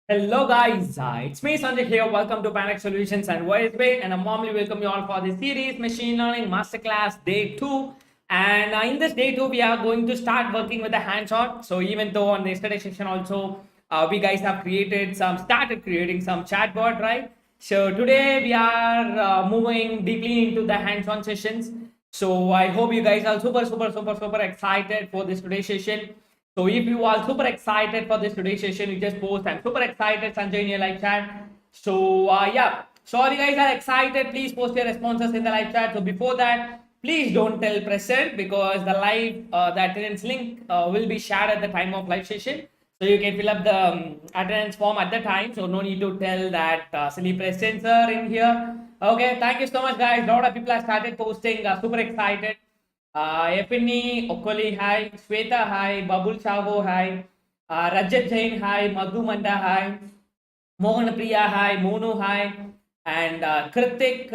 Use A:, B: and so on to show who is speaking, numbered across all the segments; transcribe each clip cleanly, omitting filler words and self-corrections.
A: Hello guys, it's me Sanjay here. Welcome to Panic Solutions and Voice and I warmly welcome you all for the series Machine Learning Masterclass Day 2. And in this Day 2, we are going to start working with the hands-on. So even though on the yesterday session also, we guys have started creating some chatbot, right? So today we are moving deeply into the hands-on sessions. So I hope you guys are super excited for this today's session. So if you are super excited for this today's session, you just post I'm super excited, Sanjay, in your live chat. So yeah, so you guys are excited, please post your responses in the live chat. So before that, please don't tell present because the attendance link will be shared at the time of live session. So you can fill up the attendance form at the time. So no need to tell that silly presents are in here. Okay, thank you so much, guys. A lot of people have started posting, super excited. Epini Okoli, hi. Sweta, hi. Babul Chavo, hi. Rajat Jain, hi. Madhu Manda, hi. Mohan Priya, hi. Monu, hi. And Kritik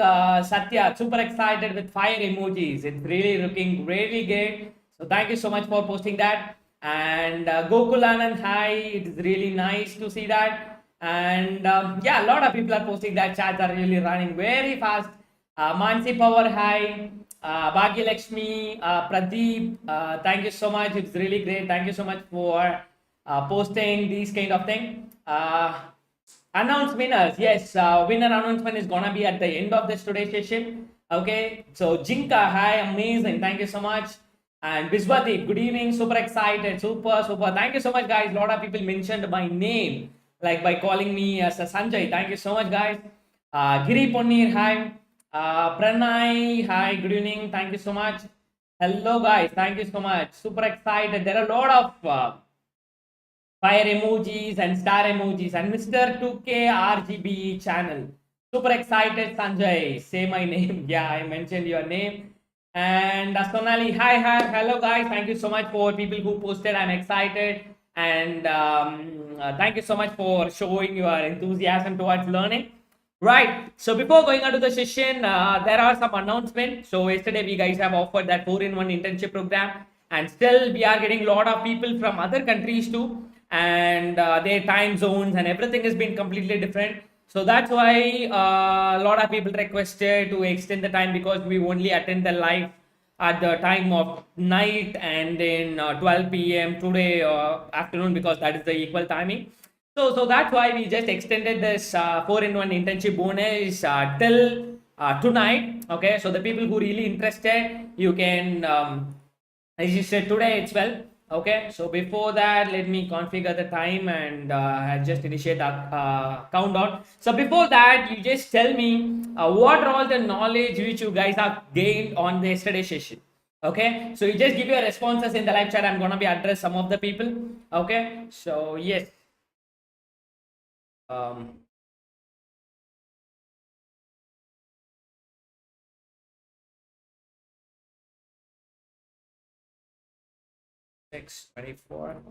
A: Satya, super excited with fire emojis. It's really looking really good. So thank you so much for posting that. And Gokul Anand, hi. It is really nice to see that. And yeah, a lot of people are posting that. Chats are really running very fast. Mansi Power, hi. Bhagya Lakshmi, Pradeep, thank you so much. It's really great. Thank you so much for posting these kind of thing. Announce winners. Yes, winner announcement is gonna be at the end of this today's session. Okay, so Jinka, hi, amazing. Thank you so much. And Biswati, good evening. Super excited. Super, super. Thank you so much, guys. A lot of people mentioned my name, like by calling me as a Sanjay. Thank you so much, guys. Giri Ponir, hi. Pranay, hi, good evening. Thank you so much. Hello, guys. Thank you so much. Super excited. There are a lot of fire emojis and star emojis and Mr. 2K RGB channel. Super excited, Sanjay. Say my name. Yeah, I mentioned your name. And Sonali, hi, hi, hello, guys. Thank you so much for people who posted. I'm excited. And thank you so much for showing your enthusiasm towards learning. Right. So before going on to the session, there are some announcements. So yesterday we guys have offered that 4-in-1 internship program, and still we are getting a lot of people from other countries too, and their time zones and everything has been completely different. So that's why a lot of people requested to extend the time because we only attend the live at the time of night and then 12 p.m. today afternoon because that is the equal timing. So that's why we just extended this 4-in-1 internship bonus till tonight. Okay, so the people who really interested, you can register today as well. Okay, so before that, let me configure the time and I'll just initiate the countdown. So before that, you just tell me what are all the knowledge which you guys have gained on the yesterday session. Okay, so you just give your responses in the live chat. I'm gonna be address some of the people. Okay, so yes. Um, 6:24.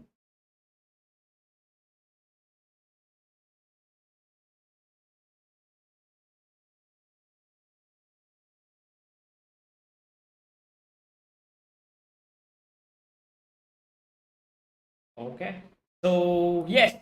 A: Okay. So yes,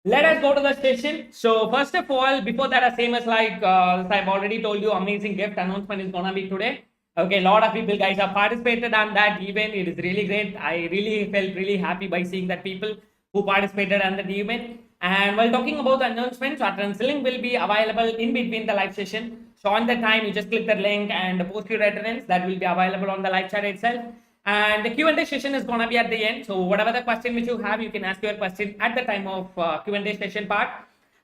A: let us go to the session. So first of all, before that, same as like I've already told you, amazing gift announcement is gonna be today. Okay, a lot of people guys have participated on that event. It is really great. I really felt really happy by seeing that people who participated on that event. And while talking about the announcements, attendance link will be available in between the live session. So on the time, you just click the link and post your attendance. That will be available on the live chat itself. And the Q&A session is going to be at the end. So whatever the question which you have, you can ask your question at the time of Q&A session part.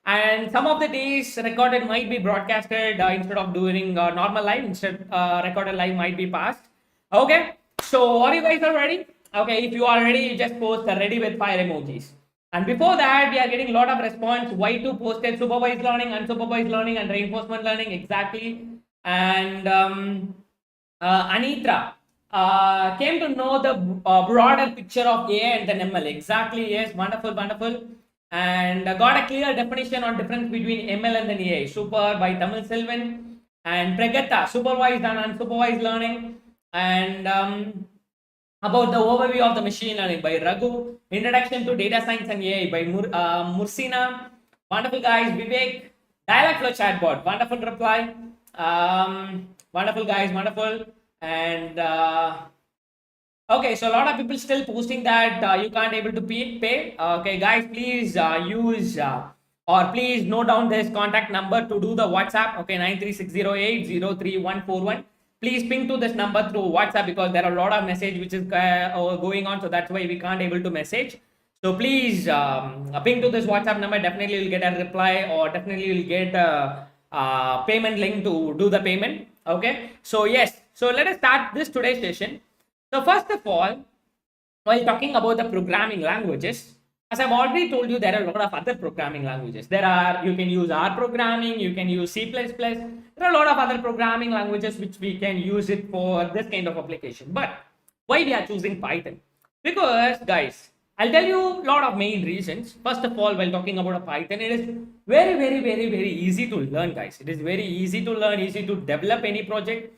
A: And some of the days recorded might be broadcasted instead of doing normal live. Instead, recorded live might be passed. Okay. So are you guys are ready? Okay. If you are ready, you just post ready with fire emojis. And before that, we are getting a lot of response. Why to posted supervised learning, unsupervised learning, and reinforcement learning exactly. And Anitra came to know the broader picture of AI and then ML. Exactly, yes, wonderful, wonderful. And got a clear definition on difference between ML and then AI. Super by Tamil Selvan and Pregata, supervised and unsupervised learning. And about the overview of the machine learning by Raghu, introduction to data science and AI by Mursina, wonderful guys, Vivek, dialog flow chatbot, wonderful reply, wonderful guys, wonderful, and okay, so a lot of people still posting that you can't able to pay. Okay, guys, please use or please note down this contact number to do the WhatsApp. Okay, 93608 Please ping to this number through WhatsApp because there are a lot of message which is going on. So that's why we can't able to message. So please ping to this WhatsApp number. Definitely you'll get a reply or definitely you'll get a payment link to do the payment. Okay. So yes. So let us start this today's session. So first of all, while talking about the programming languages, as I've already told you, there are a lot of other programming languages. You can use R programming, you can use C++. There are a lot of other programming languages which we can use it for this kind of application. But why we are choosing Python? Because guys, I'll tell you a lot of main reasons. First of all, while talking about a Python, it is very easy to learn, guys. It is very easy to learn, easy to develop any project.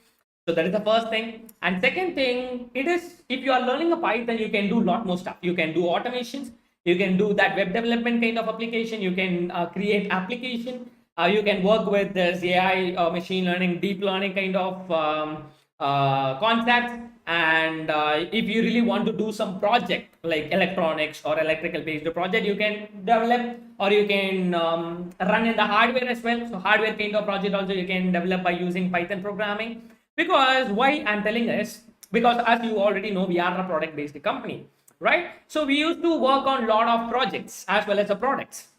A: So that is the first thing. And second thing, it is if you are learning a Python, you can do a lot more stuff. You can do automations, you can do that web development kind of application, you can create application, You can work with this AI, machine learning, deep learning kind of concepts. And if you really want to do some project like electronics or electrical based project, you can develop, or you can run in the hardware as well. So hardware kind of project also you can develop by using Python programming. Because why I'm telling this, because as you already know, we are a product based company, right? So we used to work on a lot of projects as well as the products.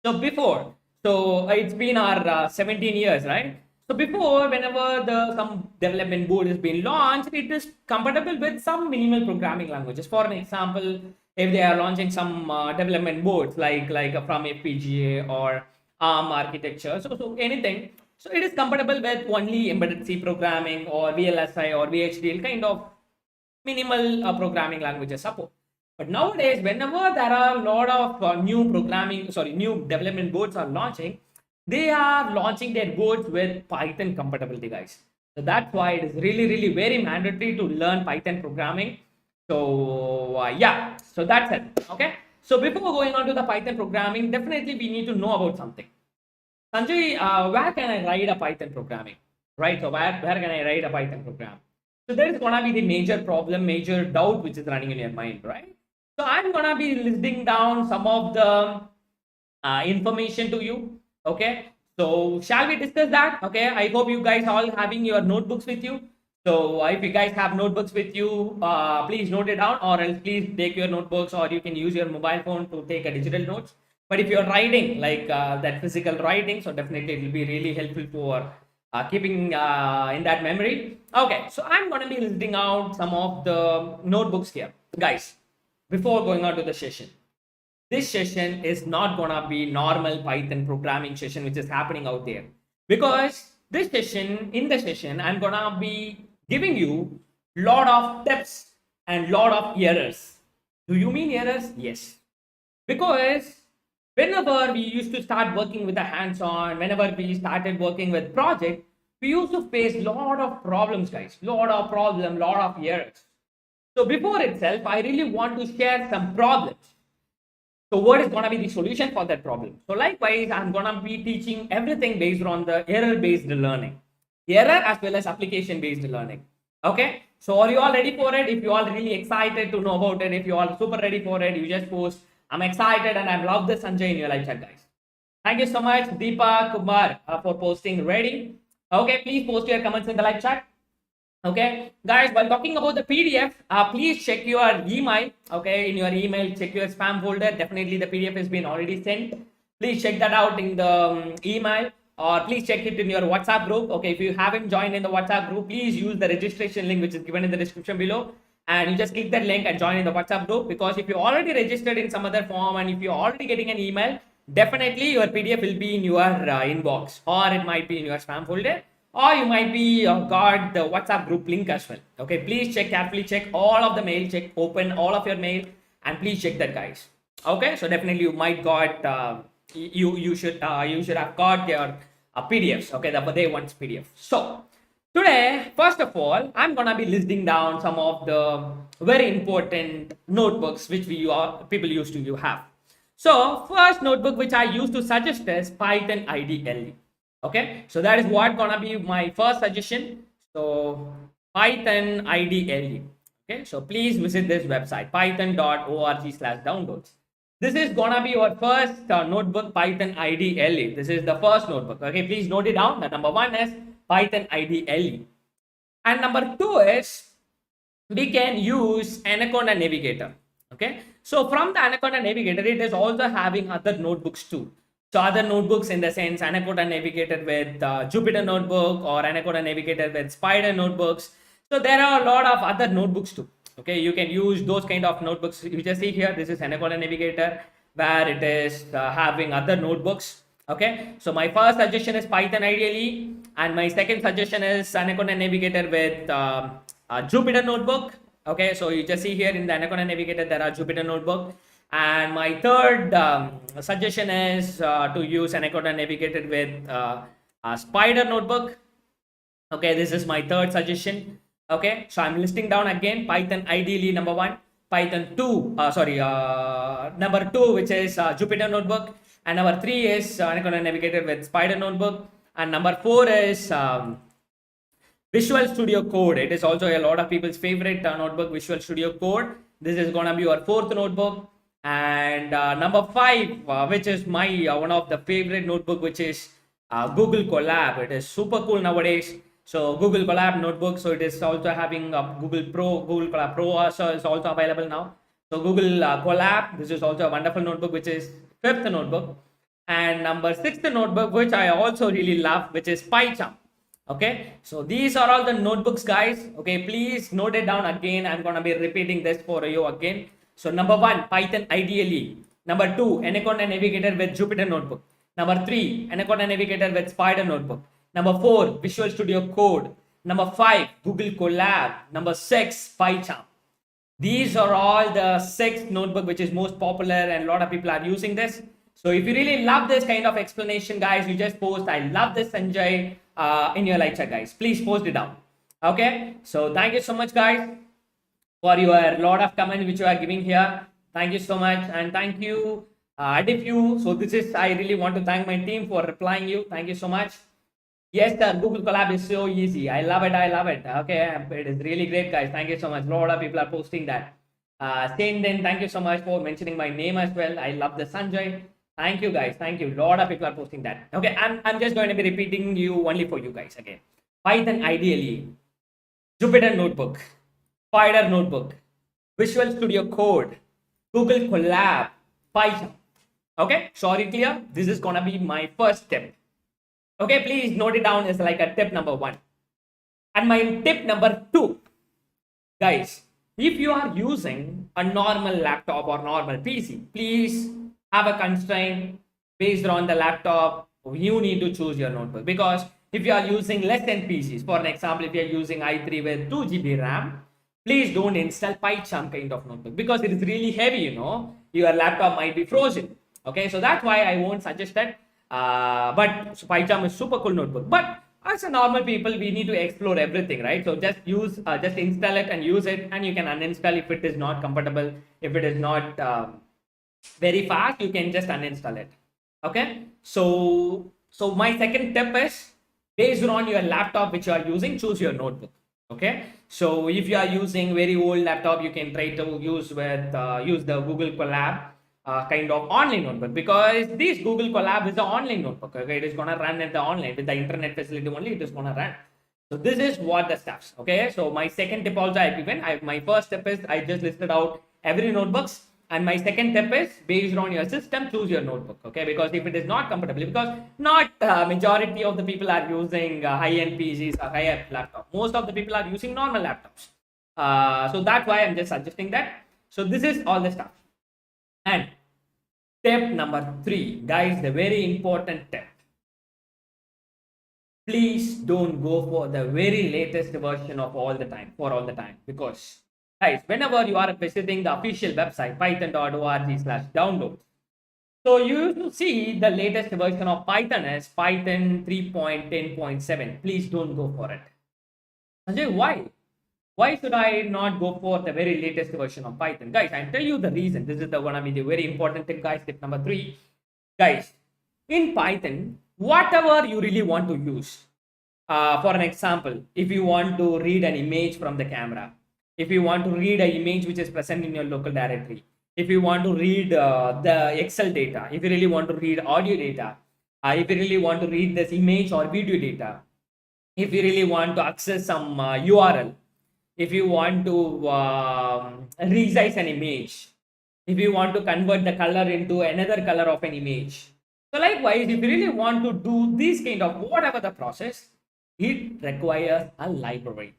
A: So before, so it's been our 17 years, right? So before, whenever the some development board is being launched, it is compatible with some minimal programming languages. For an example, if they are launching some development boards like from FPGA or ARM architecture, so anything, so it is compatible with only embedded C programming or VLSI or VHDL kind of minimal programming languages support. But nowadays, whenever there are a lot of new development boards are launching, they are launching their boards with Python compatibility, guys. So that's why it is really, really very mandatory to learn Python programming. So yeah, so that's it. Okay. So before going on to the Python programming, definitely we need to know about something. Sanjay, where can I write a Python programming? Right. So where can I write a Python program? So there is gonna be the major problem, major doubt which is running in your mind, right? So I'm gonna be listing down some of the information to you. Okay. So shall we discuss that? Okay. I hope you guys all having your notebooks with you. So if you guys have notebooks with you, please note it down, or else please take your notebooks, or you can use your mobile phone to take a digital notes. But if you're writing like that physical writing, so definitely it will be really helpful for keeping in that memory. Okay, so I'm going to be listing out some of the notebooks here, guys. Before going on to the session, this session is not gonna be normal Python programming session which is happening out there, because in the session I'm gonna be giving you lot of tips and lot of errors. Do you mean errors? Yes, because whenever we used to start working with the hands-on, whenever we started working with project, we used to face lot of problems, guys, lot of errors. So before itself, I really want to share some problems. So what is going to be the solution for that problem? So likewise, I'm going to be teaching everything based on the error-based learning. Error as well as application-based learning. Okay. So are you all ready for it? If you all really excited to know about it, if you all super ready for it, you just post, I'm excited and I love this Sanjay in your live chat, guys. Thank you so much, Deepa Kumar, for posting ready. Okay, please post your comments in the live chat. Okay, guys, while talking about the PDF, please check your email. Okay, in your email, check your spam folder. Definitely the PDF has been already sent. Please check that out in the email, or please check it in your WhatsApp group. Okay, if you haven't joined in the WhatsApp group, please use the registration link which is given in the description below, and you just click that link and join in the WhatsApp group. Because if you already registered in some other form and if you're already getting an email, definitely your PDF will be in your inbox, or it might be in your spam folder, or you might be got the WhatsApp group link as well. Okay, please check carefully, check all of the mail, check open all of your mail, and please check that, guys. Okay, so definitely you might got you should have got your PDFs. Okay, the day one's PDF. So today, first of all, I'm gonna be listing down some of the very important notebooks which people used to have. So first notebook which I used to suggest is Python IDLE. Okay, so that is what gonna be my first suggestion. So Python IDLE. Okay, so please visit this website, python.org/downloads. This is gonna be your first notebook, Python IDLE. This is the first notebook. Okay, please note it down. The number one is Python IDLE, and number two is we can use Anaconda Navigator. Okay, so from the Anaconda Navigator, it is also having other notebooks too. So other notebooks in the sense Anaconda Navigator with Jupyter Notebook, or Anaconda Navigator with Spider Notebooks. So there are a lot of other notebooks too. Okay, you can use those kind of notebooks. You just see here, this is Anaconda Navigator, where it is having other notebooks. Okay, so my first suggestion is Python IDLE, and my second suggestion is Anaconda Navigator with Jupyter Notebook. Okay, so you just see here in the Anaconda Navigator there are Jupyter Notebook, and my third suggestion is to use Anaconda Navigator with Spider Notebook. Okay, this is my third suggestion. Okay, so I'm listing down again Python IDLE number one, Python 2, number 2, which is Jupyter Notebook, And number 3 is Anaconda Navigator with Spider Notebook. And number 4 is Visual Studio Code. It is also a lot of people's favorite notebook, Visual Studio Code. This is gonna be your 4th notebook. And number 5, which is my one of the favorite notebook, which is Google Colab. It is super cool nowadays. So Google Colab notebook. So it is also having a Google Colab Pro also is also available now. So Google Colab. This is also a wonderful notebook, which is 5th notebook. And number 6th notebook, which I also really love, which is PyCharm. Okay, so these are all the notebooks, guys. Okay, please note it down again. I'm gonna be repeating this for you again. So number 1, Python IDLE. Number 2, Anaconda Navigator with Jupyter Notebook. Number 3, Anaconda Navigator with Spider Notebook. Number 4, Visual Studio Code. Number 5, Google Colab. Number 6, PyCharm. These are all the 6 notebook which is most popular, and a lot of people are using this. So if you really love this kind of explanation, guys, you just post "I love this, Sanjay" in your live chat, guys. Please post it down. Okay, so thank you so much, guys, for your lot of comments which you are giving here. Thank you so much, and thank you Adifyu. So this is, I really want to thank my team for replying you. Thank you so much. Yes, sir, Google Collab is so easy. I love it. I love it. Okay, it is really great, guys. Thank you so much. A lot of people are posting that. Then thank you so much for mentioning my name as well. I love the Sanjay. Thank you, guys. Thank you. A lot of people are posting that. Okay, I'm just going to be repeating you only for you guys again. Python IDLE, Jupyter Notebook, Spider Notebook, Visual Studio Code, Google Colab, Python. Okay, sorry, clear? This is gonna be my first step. Okay, please note it down as like a tip number 1. And my tip number 2, guys, if you are using a normal laptop or normal PC, please have a constraint based on the laptop. You need to choose your notebook, because if you are using less than PCs, for an example, if you are using i3 with 2 GB RAM, please don't install PyCharm kind of notebook, because it is really heavy, your laptop might be frozen. Okay, so that's why I won't suggest that. But PyCharm is super cool notebook. But as a normal people, we need to explore everything, right? So just just install it and use it, and you can uninstall if it is not compatible. If it is not very fast, you can just uninstall it. Okay, so my second tip is, based on your laptop which you are using, choose your notebook. Okay, so if you are using very old laptop, you can try to use the Google Colab kind of online notebook, because this Google Colab is an online notebook. Okay, it is gonna run at the online with the internet facility only. It is gonna run. So this is what the steps. Okay, so my second tip also I've given. My first tip is I just listed out every notebooks, and my second tip is, based on your system, choose your notebook. Okay, because if it is not compatible, because not majority of the people are using high-end PCs or high-end laptop. Most of the people are using normal laptops. So that's why I'm just suggesting that. So this is all the stuff. And tip number 3, guys, the very important tip. Please don't go for the very latest version of all the time, because, guys, whenever you are visiting the official website, python.org/download, so you see the latest version of Python is Python 3.10.7. Please don't go for it. Sanjay, why? Why should I not go for the very latest version of Python? Guys, I'll tell you the reason. This is gonna be the very important tip, guys. Tip number 3. Guys, in Python, whatever you really want to use. For an example, if you want to read an image from the camera, if you want to read an image which is present in your local directory, if you want to read the Excel data, if you really want to read audio data, if you really want to read this image or video data, if you really want to access some URL, if you want to resize an image, if you want to convert the color into another color of an image. So likewise, if you really want to do this kind of whatever the process, it requires a library.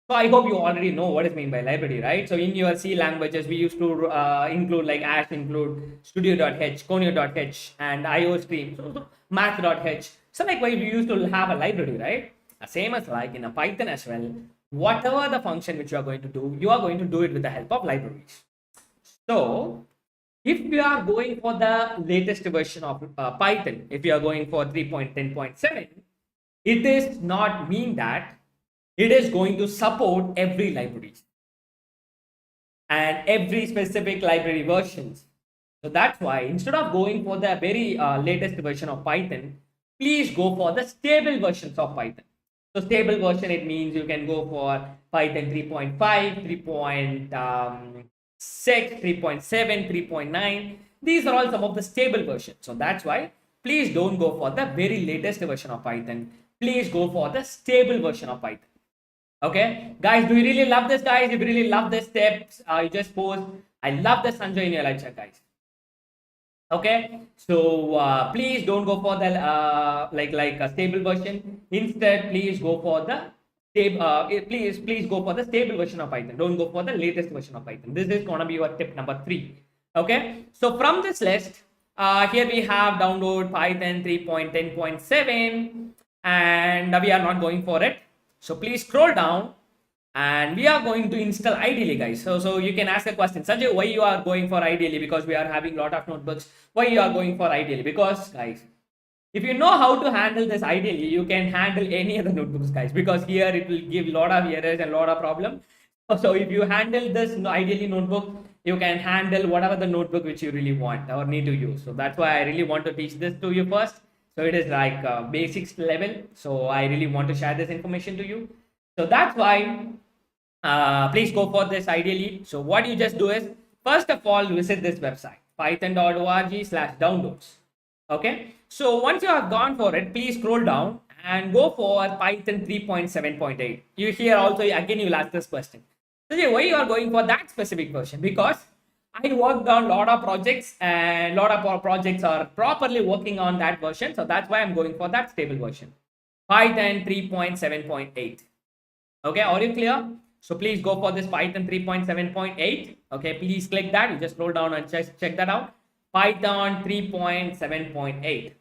A: So I hope you already know what is meant by library, right? So in your C languages, we used to include like include studio.h, conio.h, and iostream, so math.h. So likewise, we used to have a library, right? Same as like in a Python as well. Whatever the function which you are going to do, you are going to do it with the help of libraries. So if you are going for the latest version of Python, if you are going for 3.10.7, it does not mean that it is going to support every library and every specific library versions. So that's why instead of going for the very latest version of Python, please go for the stable versions of Python. So stable version, it means you can go for Python 3.5, 3.6, 3.7, 3.9. These are all some of the stable versions. So that's why please don't go for the very latest version of Python. Please go for the stable version of Python. Okay, guys, do you really love this, guys? If you really love the steps, you just post, I love the Sanjay in your live chat, guys. Okay, so please don't go for the like a stable version. Instead, please go for the stable. Please go for the stable version of Python. Don't go for the latest version of Python. This is gonna be your tip number 3. Okay, so from this list, here we have download Python 3.10.7, and we are not going for it. So please scroll down, and we are going to install ideally, guys. So you can ask a question, Sanjay, why you are going for ideally? Because we are having a lot of notebooks. Why you are going for ideally? Because, guys, if you know how to handle this ideally, you can handle any other notebooks, guys, because here it will give a lot of errors and a lot of problems. So if you handle this ideally notebook, you can handle whatever the notebook which you really want or need to use. So that's why I really want to teach this to you first. So it is like basics level. So I really want to share this information to you. So that's why please go for this ideally. So what you just do is, first of all, visit this website, python.org/downloads. Okay, so once you have gone for it, please scroll down and go for Python 3.7.8. You here also again you'll ask this question, so why you are going for that specific version? Because I worked on a lot of projects and a lot of our projects are properly working on that version. So that's why I'm going for that stable version, Python 3.7.8. Okay, are you clear? So please go for this Python 3.7.8. Okay, please click that. You just scroll down and check that out. Python 3.7.8.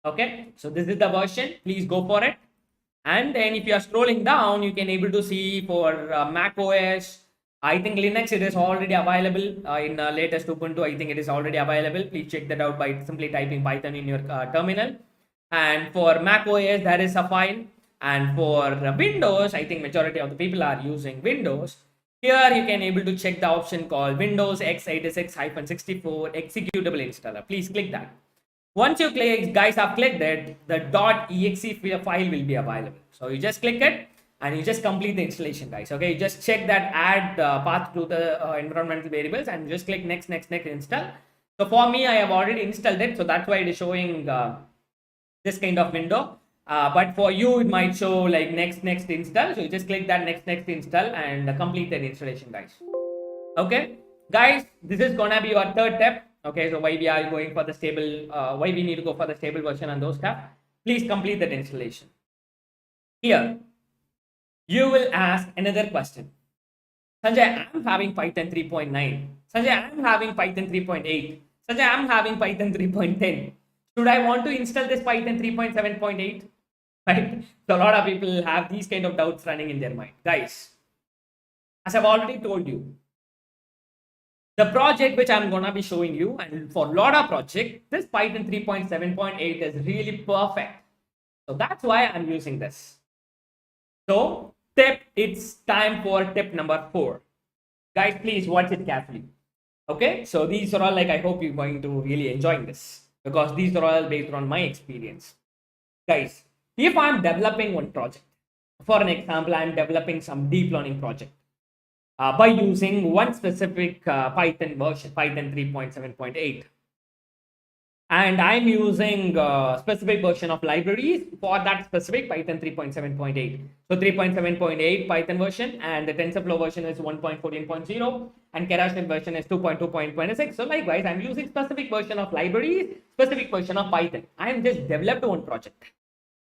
A: Okay, so this is the version. Please go for it. And then if you are scrolling down, you can able to see for Mac OS. I think Linux, it is already available in latest Ubuntu. I think it is already available. Please check that out by simply typing Python in your terminal. And for Mac OS, there is a file. And for Windows, I think majority of the people are using Windows. Here you can able to check the option called Windows x86-64 executable installer. Please click that. Once you click, guys have clicked it, the .exe file will be available. So you just click it and you just complete the installation, guys. Okay, you just check that add path to the environmental variables and just click next install. So for me, I have already installed it, so that's why it is showing this kind of window. But for you, it might show like next install. So you just click that next install and complete that installation, guys. Okay, guys, this is gonna be your third step. Okay, so why we are going for the stable, why we need to go for the stable version and those stuff. Please complete that installation. Here, you will ask another question. Sanjay, I'm having Python 3.9. Sanjay, I'm having Python 3.8. Sanjay, I'm having Python 3.10. Should I want to install this Python 3.7.8? Right? So a lot of people have these kind of doubts running in their mind. Guys, as I've already told you, the project which I'm gonna be showing you, and for a lot of projects, this Python 3.7.8 is really perfect. So that's why I'm using this. So it's time for tip number 4. Guys, please watch it carefully. Okay, so these are all like, I hope you're going to really enjoy this, because these are all based on my experience. Guys, if I'm developing one project, for an example, I'm developing some deep learning project by using one specific Python version, Python 3.7.8. And I'm using a specific version of libraries for that specific Python 3.7.8. So 3.7.8 Python version, and the TensorFlow version is 1.14.0, and Keras version is 2.2.26. So likewise, I'm using specific version of libraries, specific version of Python. I'm just developed one project.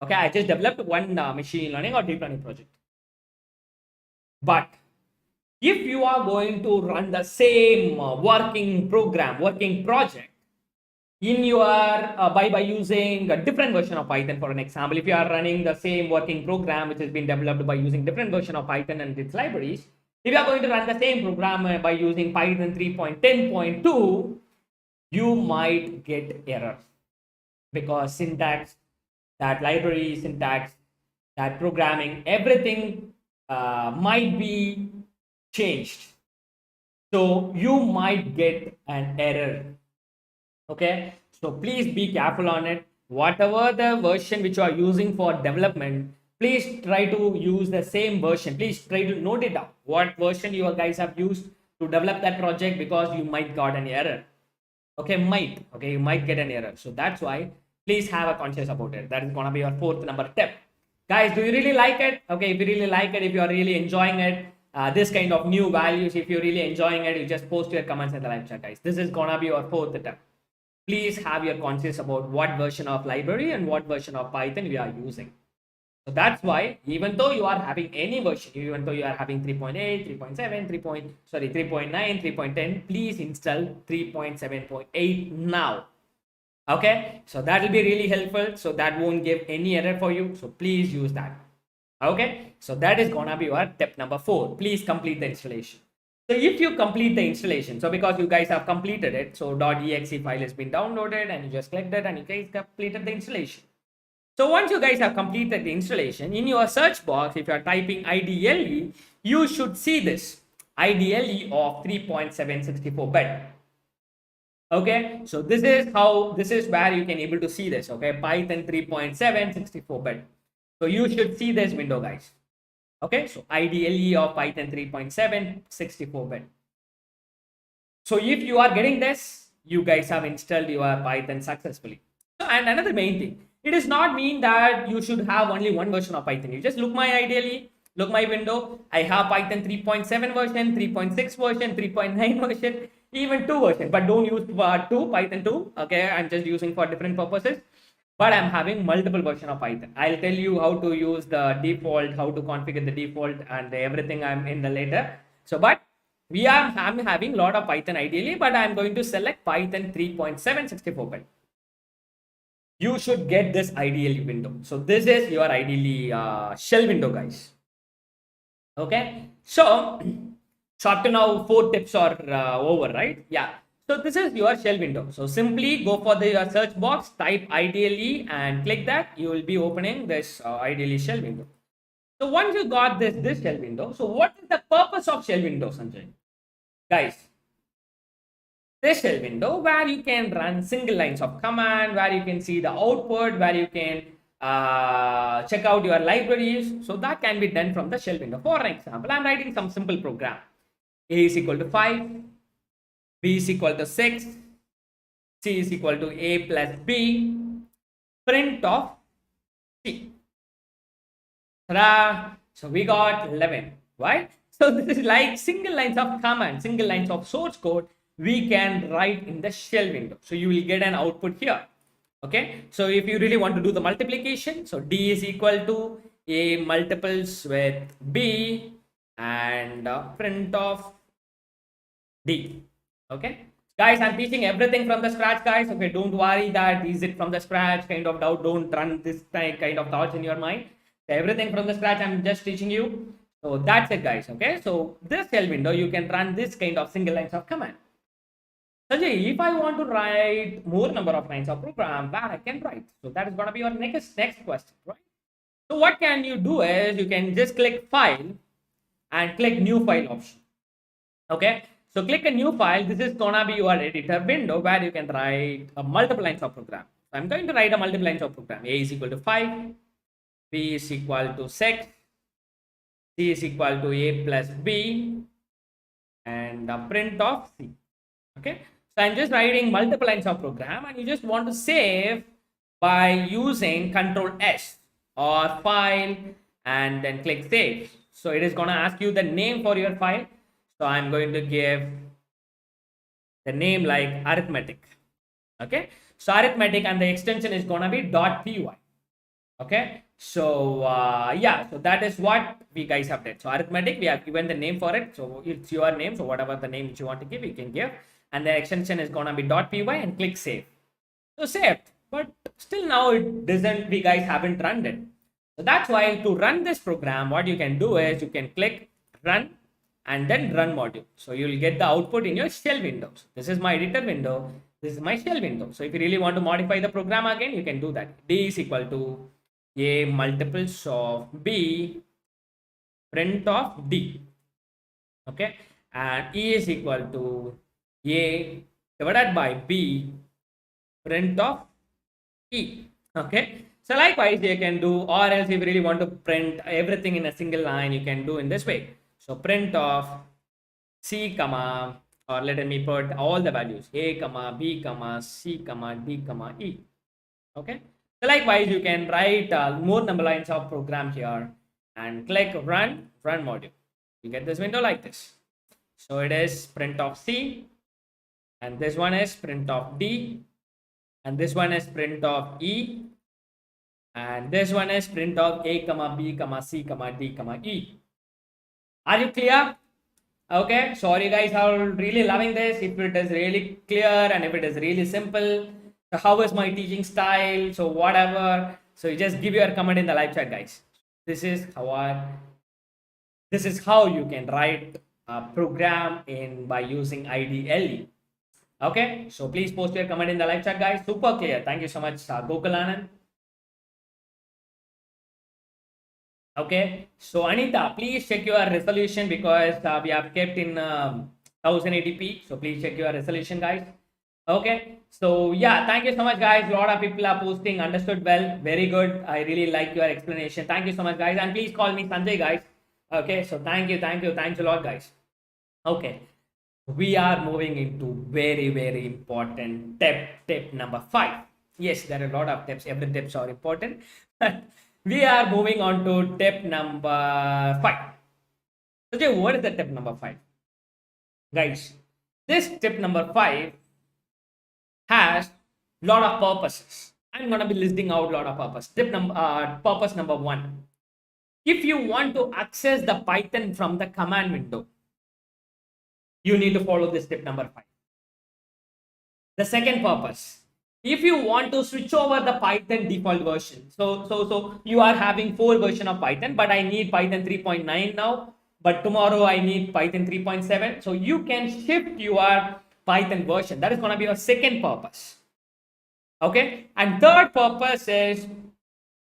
A: Okay, I just developed one machine learning or deep learning project. But if you are going to run the same working project in your by using a different version of Python, for an example, if you are running the same working program which has been developed by using different version of Python and its libraries, if you are going to run the same program by using Python 3.10.2, you might get errors, because syntax, that library syntax, that programming, everything might be changed. So you might get an error. Okay, so please be careful on it. Whatever the version which you are using for development, please try to use the same version. Please try to note it down what version you guys have used to develop that project, because you might got an error. Okay, you might get an error. So that's why please have a conscious about it. That is gonna be your fourth number tip. Guys, do you really like it? Okay, if you really like it, if you are really enjoying it, this kind of new values, if you're really enjoying it, you just post your comments in the live chat, guys. This is gonna be your fourth tip. Please have your conscious about what version of library and what version of Python we are using. So that's why, even though you are having any version, even though you are having 3.8, 3.7, 3.9, 3.10, please install 3.7.8 now. Okay, so that will be really helpful. So that won't give any error for you. So please use that. Okay, so that is gonna be your tip number 4. Please complete the installation. So if you complete the installation, so because you guys have completed it, so .exe file has been downloaded and you just clicked it and you guys completed the installation. So once you guys have completed the installation, in your search box, if you are typing IDLE, you should see this IDLE of 3.764-bit. Okay, so this is where you can able to see this. Okay, Python 3.764-bit. So you should see this window, guys. Okay, so IDLE of Python 3.764-bit. So if you are getting this, you guys have installed your Python successfully. So, and another main thing, it does not mean that you should have only one version of Python. You just look my IDLE, look my window. I have Python 3.7 version, 3.6 version, 3.9 version, even 2 version. But don't use 2, Python 2. Okay, I'm just using for different purposes. But I'm having multiple version of Python. I'll tell you how to use the default, how to configure the default, and everything I'm in the later. So, but I'm having a lot of Python ideally, but I'm going to select Python 3.764-bit. You should get this ideally window. So this is your ideally shell window, guys. Okay, so up to now 4 tips are over, right? Yeah. So this is your shell window. So simply go for the search box, type IDLE and click that. You will be opening this IDLE shell window. So once you got this shell window, so what is the purpose of shell window, Sanjay? Guys, this shell window where you can run single lines of command, where you can see the output, where you can check out your libraries. So that can be done from the shell window. For example, I'm writing some simple program. A is equal to 5, B is equal to 6, C is equal to A plus B, print of C. Ta-da! So we got 11, right? So this is like single lines of command, single lines of source code we can write in the shell window. So you will get an output here. Okay, so if you really want to do the multiplication, so D is equal to A multiples with B and print of D. Okay, guys, I'm teaching everything from the scratch, guys. Okay, don't worry that is it from the scratch kind of doubt. Don't run this kind of thoughts in your mind. So everything from the scratch, I'm just teaching you. So that's it, guys. Okay, so this shell window, you can run this kind of single lines of command. Sanjay, if I want to write more number of lines of program, where I can write. So that is going to be your next question, right? So what can you do is you can just click file and click new file option. Okay, so click a new file. This is gonna be your editor window where you can write a multiple lines of program. So I'm going to write a multiple lines of program. A is equal to 5, B is equal to 6, C is equal to A plus B, and the print of C. Okay, so I'm just writing multiple lines of program, and you just want to save by using Control S or file and then click save. So it is gonna ask you the name for your file. So I'm going to give the name like arithmetic. Okay, so arithmetic, and the extension is gonna be .py. Okay, so yeah, so that is what we guys have done. So arithmetic, we have given the name for it. So it's your name. So whatever the name which you want to give, you can give, and the extension is gonna be .py, and click save. So saved, but still now it doesn't. We guys haven't run it. So that's why to run this program, what you can do is you can click run and then run module. So you will get the output in your shell windows. This is my editor window. This is my shell window. So if you really want to modify the program again, you can do that. D is equal to A multiples of B, print of D. Okay. and E is equal to A divided by B print of E. Okay. So likewise, you can do, or else if you really want to print everything in a single line, you can do in this way. So print of C comma, or let me put all the values A comma B comma C comma D comma E. Okay. So likewise, you can write more number lines of program here and click run module. You get this window like this. So it is print of C, and this one is print of D, and this one is print of E, and this one is print of A comma B comma C comma D comma E. Are you clear? Okay, sorry guys, I'm really loving this. If it is really clear and if it is really simple, so how is my teaching style? So whatever. So you just give your comment in the live chat, guys. This is how you can write a program in by using IDLE. Okay, so please post your comment in the live chat, guys. Super clear. Thank you so much, Gokul. Okay, so Anita, please check your resolution because we have kept in 1080p. So please check your resolution, guys. Okay, so yeah, thank you so much, guys. A lot of people are posting, understood well, very good. I really like your explanation. Thank you so much, guys, and please call me Sanjay, guys. Okay, so thanks a lot, guys. Okay, we are moving into very important tip number 5. Yes, there are a lot of tips. Every tips are important. We are moving on to tip number 5. Okay, what is the tip number 5? Guys, this tip number 5 has lot of purposes. I'm gonna be listing out a lot of purpose. Purpose number 1. If you want to access the Python from the command window, you need to follow this tip number 5. The second purpose, if you want to switch over the Python default version, so you are having 4 version of Python, but I need Python 3.9 now, but tomorrow I need Python 3.7. So you can shift your Python version. That is going to be your second purpose. Okay, and third purpose is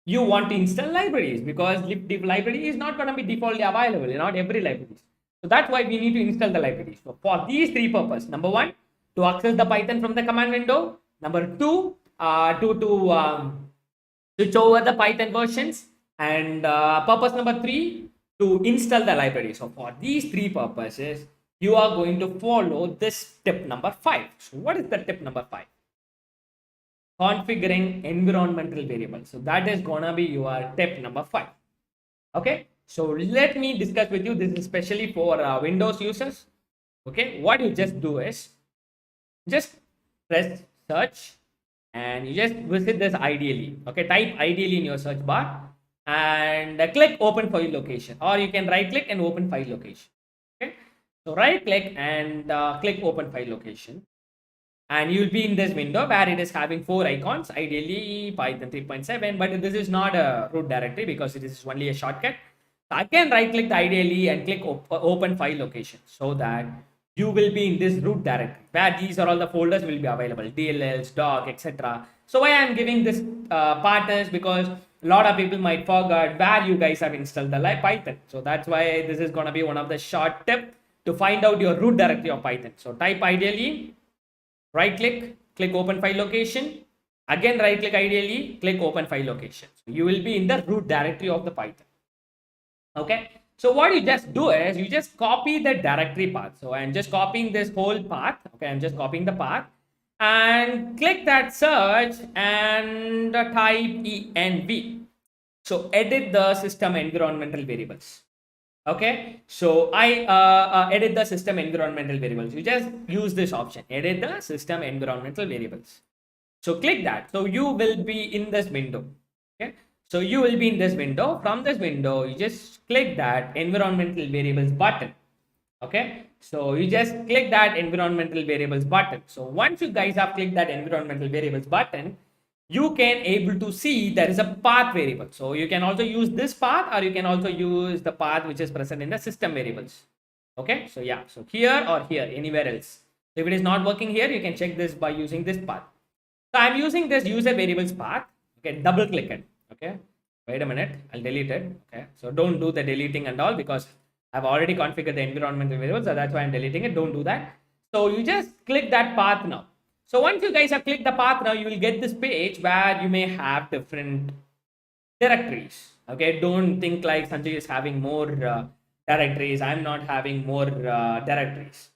A: you want to install libraries, because the library is not going to be defaultly available, not every library. So that's why we need to install the libraries. So for these 3 purposes, number 1, to access the Python from the command window. Number 2, to switch over the Python versions. And purpose number 3, to install the library. So for these 3 purposes, you are going to follow this tip number 5. So what is the tip number 5? Configuring environmental variables. So that is gonna be your tip number 5. Okay, so let me discuss with you. This is especially for Windows users. Okay, what you just do is just press search and you just visit this IDLE. Okay, type IDLE in your search bar and click open file location, or you can right click and open file location. Okay, so right click and click open file location, and you'll be in this window where it is having 4 icons, ideally Python 3.7, but this is not a root directory because it is only a shortcut. So I can right click the IDLE and click open file location, so that you will be in this root directory where these are all the folders will be available, DLLs, doc, etc. So why I am giving this part is because a lot of people might forget where you guys have installed the Python. So that's why this is going to be one of the short tip to find out your root directory of Python. So type IDLE, right click, click open file location, again right click IDLE, click open file location. So you will be in the root directory of the Python. Okay, so what you just do is you just copy the directory path. So I'm just copying this whole path. Okay, I'm just copying the path and click that search and type env. So edit the system environmental variables. Okay, so I edit the system environmental variables. You just use this option, edit the system environmental variables. So click that. So you will be in this window. Okay, so you will be in this window. From this window, you just click that environmental variables button. Okay, so you just click that environmental variables button. So once you guys have clicked that environmental variables button, you can able to see there is a path variable. So you can also use this path, or you can also use the path which is present in the system variables. Okay, so yeah, so here or here, anywhere else. If it is not working here, you can check this by using this path. So I'm using this user variables path. Okay, double click it. Okay, wait a minute, I'll delete it. Okay, so don't do the deleting and all, because I've already configured the environmental variable, so that's why I'm deleting it. Don't do that. So you just click that path now. So once you guys have clicked the path now, you will get this page where you may have different directories. Okay, don't think like Sanjay is having more directories. I'm not having more directories.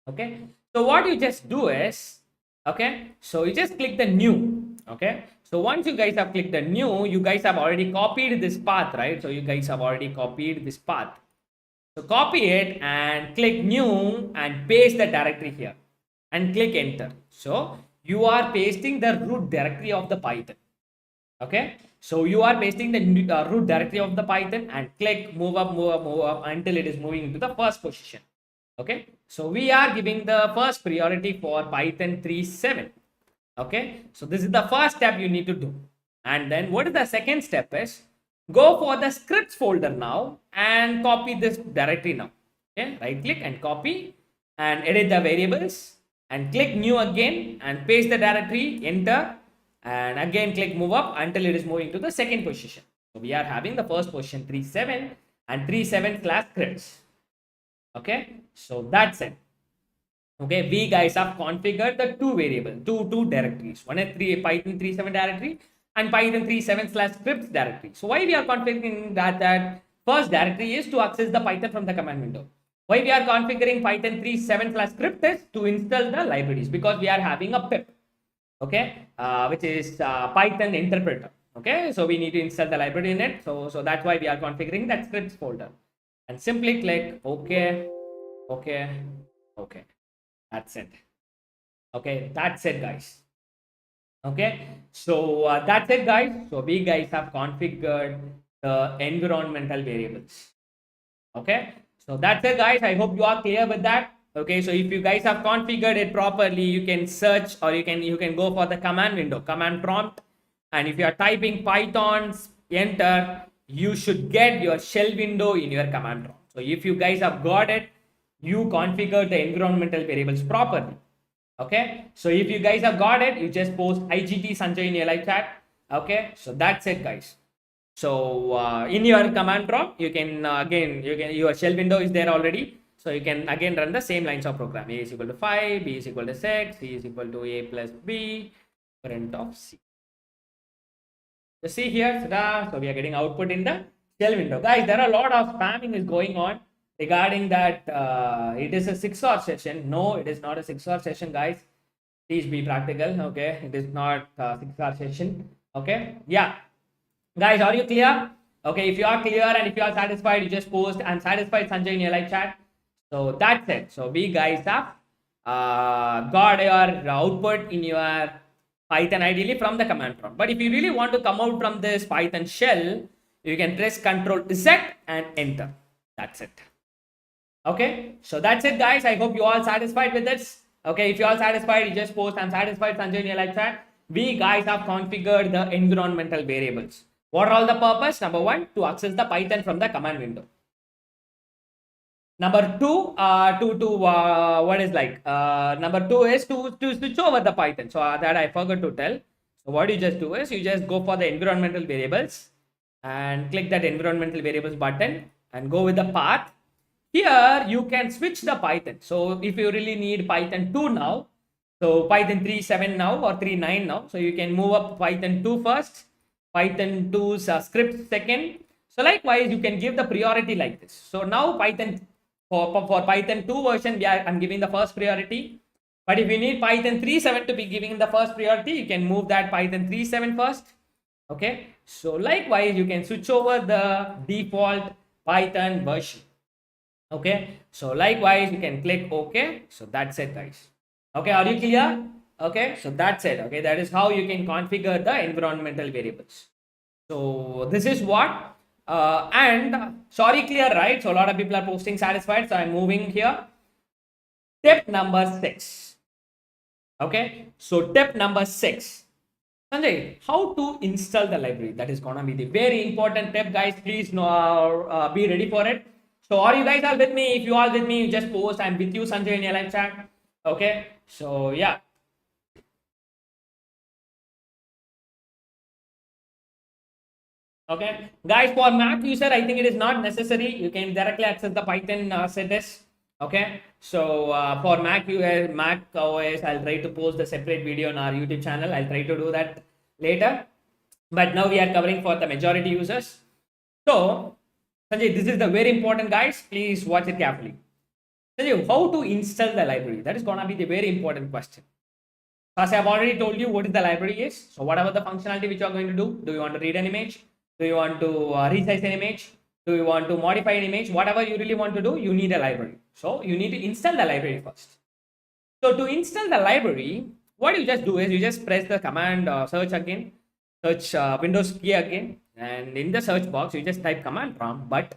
A: Okay, so what you just do is, okay, so you just click the new. Okay, so once you guys have clicked the new, you guys have already copied this path, right? So you guys have already copied this path. So copy it and click new and paste the directory here and click enter. So you are pasting the root directory of the Python. Okay, so you are pasting the root directory of the Python and click move up, move up, move up until it is moving into the first position. Okay, so we are giving the first priority for Python 3.7. Okay, so this is the first step you need to do. And then what is the second step is, go for the scripts folder now and copy this directory now. Okay, right click and copy and edit the variables and click new again and paste the directory, enter, and again click move up until it is moving to the second position. So we are having the first position 3.7 and 3.7 slash scripts. Okay, so that's it. Okay, we guys have configured the two variable, two directories. One is Python 3.7 directory and Python 3.7 slash scripts directory. So why we are configuring that first directory is to access the Python from the command window. Why we are configuring Python 3.7 slash script is to install the libraries, because we are having a pip, okay, which is Python interpreter. Okay, so we need to install the library in it. So that's why we are configuring that scripts folder and simply click okay, okay, okay. That's it. Okay, that's it, guys. Okay, so that's it, guys. So we guys have configured the environmental variables. Okay, so that's it, guys. I hope you are clear with that. Okay, so if you guys have configured it properly, you can search, or you can go for the command window, command prompt, and if you are typing Python's enter, you should get your shell window in your command prompt. So if you guys have got it, you configure the environmental variables properly. Okay, so if you guys have got it, you just post IGT Sanjay in your live chat. Okay, so that's it, guys. So in your command prompt, you can your shell window is there already. So you can again run the same lines of program. A is equal to 5, B is equal to 6, C is equal to A plus B, print of C. So see here, so we are getting output in the shell window. Guys, there are a lot of spamming is going on regarding that it is a 6-hour session. No, it is not a 6-hour session, guys. Please be practical. Okay, it is not a 6-hour session. Okay, yeah. Guys, are you clear? Okay, if you are clear and if you are satisfied, you just post I'm satisfied Sanjay in your live chat. So that's it. So we guys have got your output in your Python ideally from the command prompt. But if you really want to come out from this Python shell, you can press Ctrl Z and enter. That's it. Okay, so that's it, guys. I hope you all satisfied with this. Okay, if you all satisfied, you just post I'm satisfied Sanjay in your live chat. We guys have configured the environmental variables. What are all the purpose? Number one, to access the Python from the command window. Number two, what is like? Number two is to switch over the Python. So that I forgot to tell. So what you just do is you just go for the environmental variables and click that environmental variables button and go with the path. Here you can switch the Python. So if you really need Python 2 now, so Python 3.7 now or 3.9 now, so you can move up Python 2 first, Python 2's script second. So likewise, you can give the priority like this. So now Python for Python 2 version, I'm giving the first priority. But if you need Python 3.7 to be giving the first priority, you can move that Python 3.7 first. Okay, so likewise, you can switch over the default Python version. Okay, so likewise, you can click OK. So that's it, guys. Okay, are you clear? Okay, so that's it. Okay, that is how you can configure the environmental variables. So this is what and sorry, clear, right? So a lot of people are posting satisfied, so I'm moving here. Tip number 6. Okay, so tip number 6, Sanjay, how to install the library? That is gonna be the very important tip, guys. Please be ready for it. So are you guys all with me? If you are with me, just post I'm with you, Sanjay, in your live chat. Okay, so yeah. Okay, guys, for Mac user, I think it is not necessary. You can directly access the Python settings. Okay, so for Mac OS, I'll try to post the separate video on our YouTube channel. I'll try to do that later. But now we are covering for the majority users. So, Sanjay, this is the very important, guys. Please watch it carefully. Sanjay, how to install the library? That is gonna be the very important question. As I've already told you what is the library is. So whatever the functionality which you are going to do you want to read an image? Do you want to resize an image? Do you want to modify an image? Whatever you really want to do, you need a library. So you need to install the library first. So to install the library, what you just do is you just press the command search again, search Windows key again, and in the search box you just type command prompt. But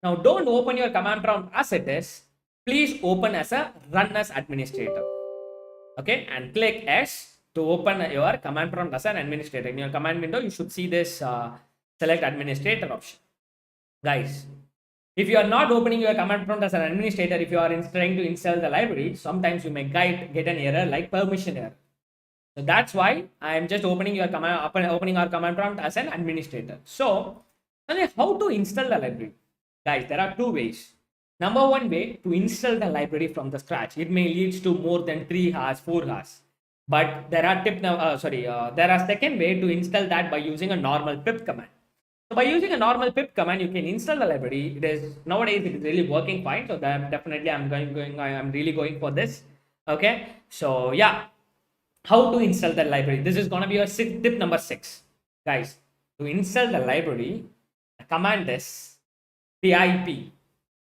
A: now don't open your command prompt as it is. Please open as a run as administrator. Okay, and click S to open your command prompt as an administrator. In your command window, you should see this select administrator option. Guys, if you are not opening your command prompt as an administrator, if you are trying to install the library, sometimes you may get an error like permission error. So that's why I am just opening our command prompt as an administrator. So how to install the library? Guys, there are two ways. Number one way to install the library from the scratch. It may lead to more than 3 hours, 4 hours. But there are there are second way to install that by using a normal pip command. So by using a normal pip command, you can install the library. Nowadays it is really working fine. So that definitely I'm really going for this. Okay. So yeah, how to install the library? This is gonna be your tip number 6, guys. To install the library, the command is pip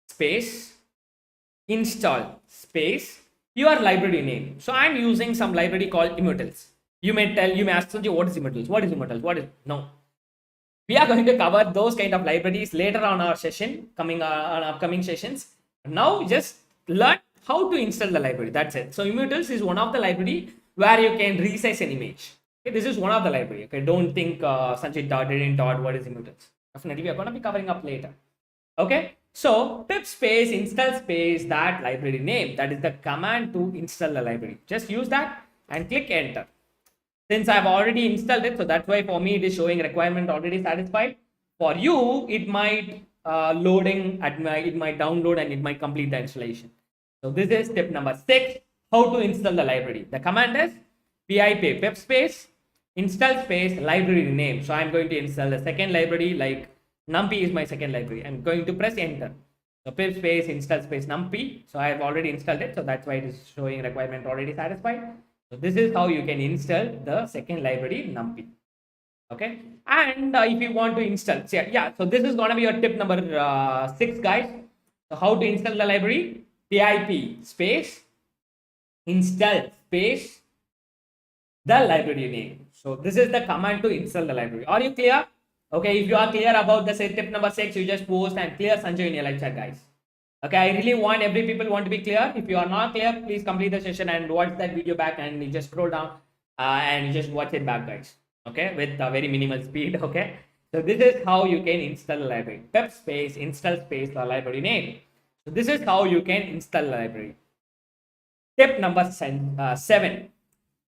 A: space install space your library name. So I'm using some library called immutals. You may ask Sanjay, what is immutals? No. We are going to cover those kind of libraries later on our session, on upcoming sessions. Now just learn how to install the library. That's it. So immutals is one of the library where you can resize an image. Okay, this is one of the library. Okay, don't think Sanjay didn't taught what is immutals. Definitely we are going to be covering up later. Okay, so pip space install space that library name, that is the command to install the library. Just use that and click enter. Since I've already installed it, so that's why for me it is showing requirement already satisfied. For you, it might it might download and it might complete the installation. So this is step number 6, how to install the library. The command is pip space install space library name. So I'm going to install the second library, like numpy is my second library. I'm going to press enter. So pip space install space numpy. So I have already installed it. So that's why it is showing requirement already satisfied. So this is how you can install the second library numpy. Okay. And if you want to install, so this is going to be your tip number 6, guys. So how to install the library? Pip space install space the library name. So this is the command to install the library. Are you clear? Okay, if you are clear about the tip number 6, you just post and clear Sanjay in your live chat, guys. Okay, I really want every people want to be clear. If you are not clear, please complete the session and watch that video back, and you just scroll down and you just watch it back, guys. Okay, with a very minimal speed. Okay, so this is how you can install the library. Pip space install space the library name. So this is how you can install the library. Tip number 7.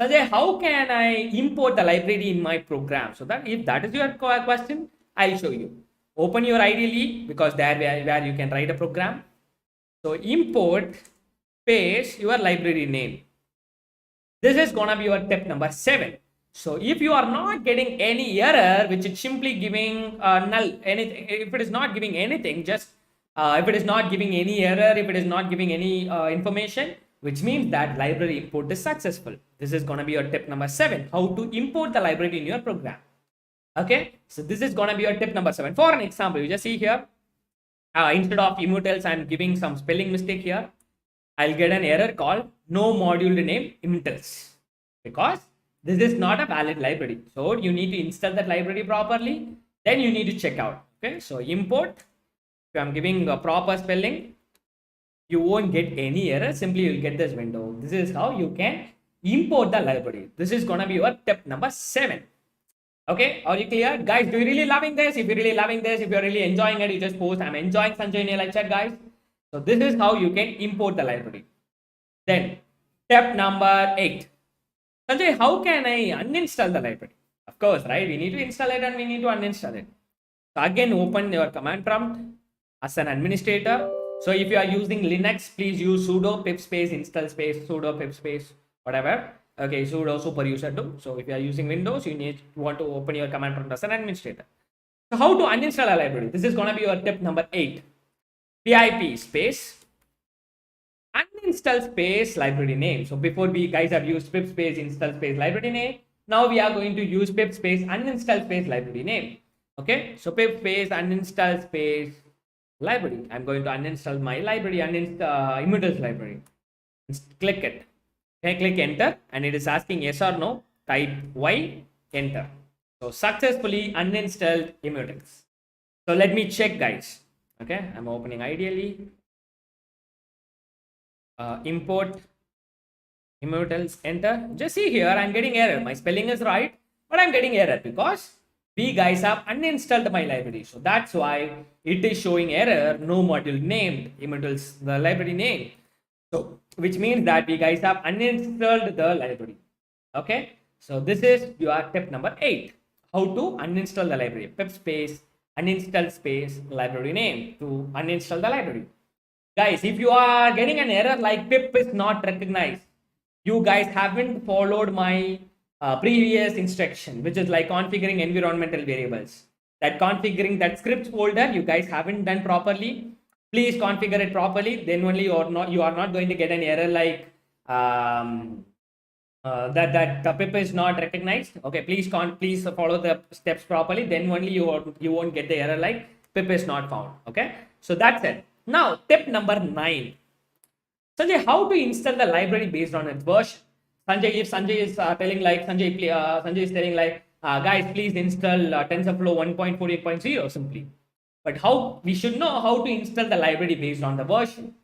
A: Sanjay, how can I import the library in my program? So that if that is your question, I'll show you. Open your IDLE, because there where you can write a program. So import space your library name. This is gonna be your tip number 7. So if you are not getting any error, which is simply giving null, anything, if it is not giving anything, just if it is not giving any error, if it is not giving any information, which means that library import is successful. This is going to be your tip number 7, how to import the library in your program. Okay, so this is going to be your tip number 7. For an example, you just see here, instead of immutals, I'm giving some spelling mistake here. I'll get an error called no module name immutals, because this is not a valid library. So you need to install that library properly. Then you need to check out. Okay, so import, if I'm giving a proper spelling, you won't get any error. Simply you'll get this window. This is how you can import the library. This is gonna be your tip number 7. Okay, are you clear, guys? Do you really loving this? If you're really loving this, if you're really enjoying it, you just post I'm enjoying Sanjay in your live chat, guys. So this is how you can import the library. Then step number 8. Sanjay, how can I uninstall the library? Of course, right? We need to install it and we need to uninstall it. So again, open your command prompt as an administrator. So if you are using Linux, please use sudo pip space install space sudo pip space whatever. Okay, sudo super user too. So if you are using Windows, you want to open your command prompt as an administrator. So how to uninstall a library? This is gonna be your tip number 8. PIP space uninstall space library name. So before we guys have used pip space install space library name, now we are going to use pip space uninstall space library name. Okay, so pip space uninstall space library. I'm going to uninstall my library, uninstall immutals library. Click it. Okay, click enter, and it is asking yes or no. Type Y, enter. So successfully uninstalled immutals. So let me check, guys. Okay, I'm opening ideally. Import immutals, enter. Just see here, I'm getting error. My spelling is right, but I'm getting error because we guys have uninstalled my library. So that's why it is showing error, no module named immutals, the library name. So which means that we guys have uninstalled the library. Okay, so this is your tip number 8. How to uninstall the library. Pip space uninstall space library name to uninstall the library. Guys, if you are getting an error like pip is not recognized, you guys haven't followed my previous instruction, which is like configuring environmental variables. That configuring that scripts folder, you guys haven't done properly. Please configure it properly. Then only you are not going to get an error like that the pip is not recognized. Okay, please follow the steps properly. Then only you won't get the error like pip is not found. Okay, so that's it. Now tip number 9. Sanjay, how to install the library based on its version? Sanjay, if Sanjay is telling like Sanjay is telling like guys, please install TensorFlow 1.48.0 simply. But how we should know how to install the library based on the version.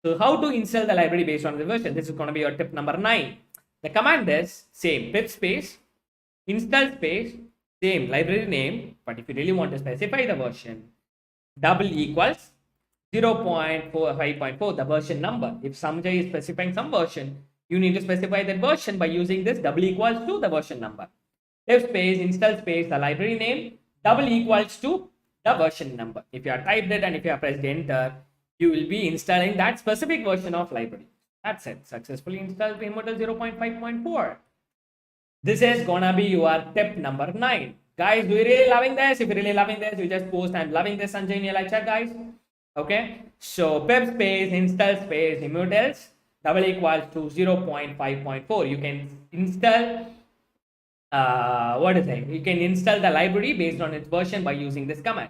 A: So how to install the library based on the version? This is going to be your tip number 9. The command is same pip space install space same library name. But if you really want to specify the version, double equals 0.45.4 the version number. If Sanjay is specifying some version, you need to specify that version by using this double equals to the version number. Pip space install space the library name double equals to the version number. If you have typed it and if you have pressed enter, you will be installing that specific version of library. That's it. Successfully installed Immortal 0.5.4. This is gonna be your tip number 9. Guys, do you really loving this? If you're really loving this, you just post I'm loving this Sanjay in your live chat, guys. Okay, so pip space install space immutals double equals to 0.5.4. You can install what is it? You can install the library based on its version by using this command.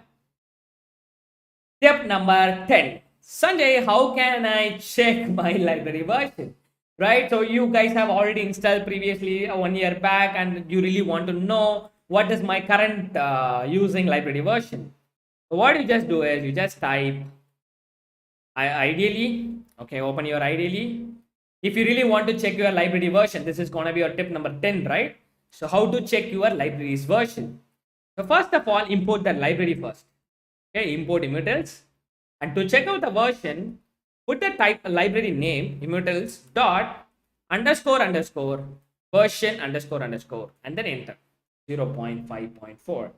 A: Tip number 10. Sanjay, how can I check my library version? Right, so you guys have already installed previously 1 year back and you really want to know what is my current using library version. So what you just do is you just type ideally. Okay, open your ideally. If you really want to check your library version, this is going to be your tip number 10, right? So how to check your library's version? So first of all, import the library first. Okay, import immutals, and to check out the version, put the type library name immutals dot underscore underscore version underscore underscore and then enter 0.5.4.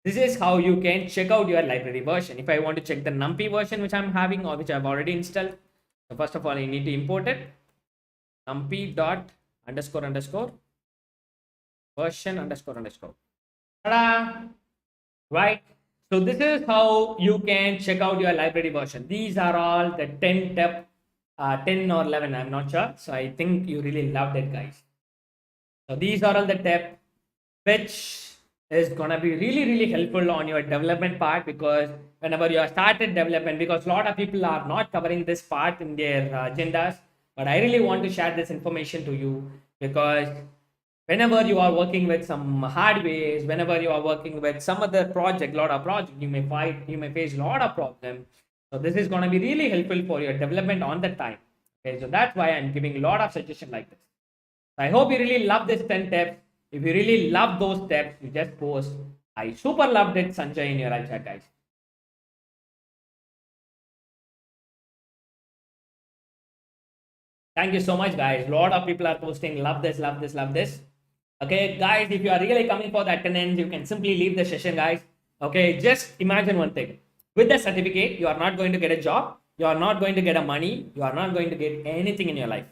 A: This is how you can check out your library version. If I want to check the numpy version which I'm having or which I've already installed, so first of all I need to import it numpy dot underscore underscore version underscore underscore. Ta-da! Right, so this is how you can check out your library version. These are all the 10 tip 10 or 11, I'm not sure. So I think you really loved it, guys. So these are all the tips which is gonna be really helpful on your development part, because whenever you are started development, because a lot of people are not covering this part in their agendas, but I really want to share this information to you, because whenever you are working with some hardwares, whenever you are working with some other project, lot of project, you may face a lot of problems. So this is going to be really helpful for your development on the time. Okay, so that's why I'm giving a lot of suggestions like this. I hope you really love this 10 tips. If you really love those tips, you just post I super loved it Sanjay in your live chat, guys. Thank you so much, guys. A lot of people are posting love this, love this, love this. Okay, guys, if you are really coming for the attendance, you can simply leave the session, guys. Okay, just imagine one thing. With the certificate, you are not going to get a job, you are not going to get a money, you are not going to get anything in your life.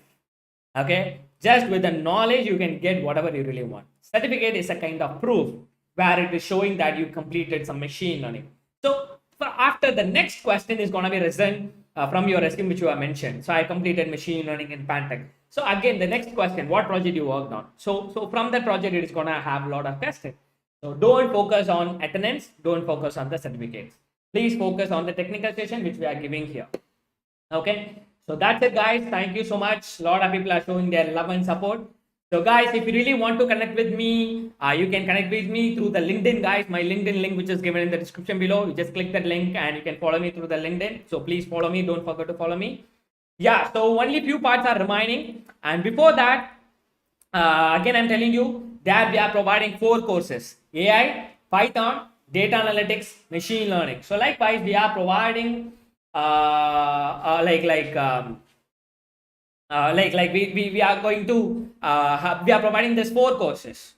A: Okay, just with the knowledge, you can get whatever you really want. Certificate is a kind of proof where it is showing that you completed some machine learning. So, after the next question is going to be risen from your resume, which you have mentioned. So, I completed machine learning in Pantech. So, again, the next question, what project you worked on? So from that project, it is going to have a lot of testing. So don't focus on attendance, don't focus on the certificates. Please focus on the technical session which we are giving here. Okay, so that's it, guys. Thank you so much. A lot of people are showing their love and support. So, guys, if you really want to connect with me, you can connect with me through the LinkedIn, guys. My LinkedIn link, which is given in the description below. You just click that link and you can follow me through the LinkedIn. So, please follow me. Don't forget to follow me. Yeah, so only few parts are remaining. And before that, again, I'm telling you that we are providing 4 courses: AI, Python, data analytics, machine learning. So, likewise, we are providing we are going to we are providing this 4 courses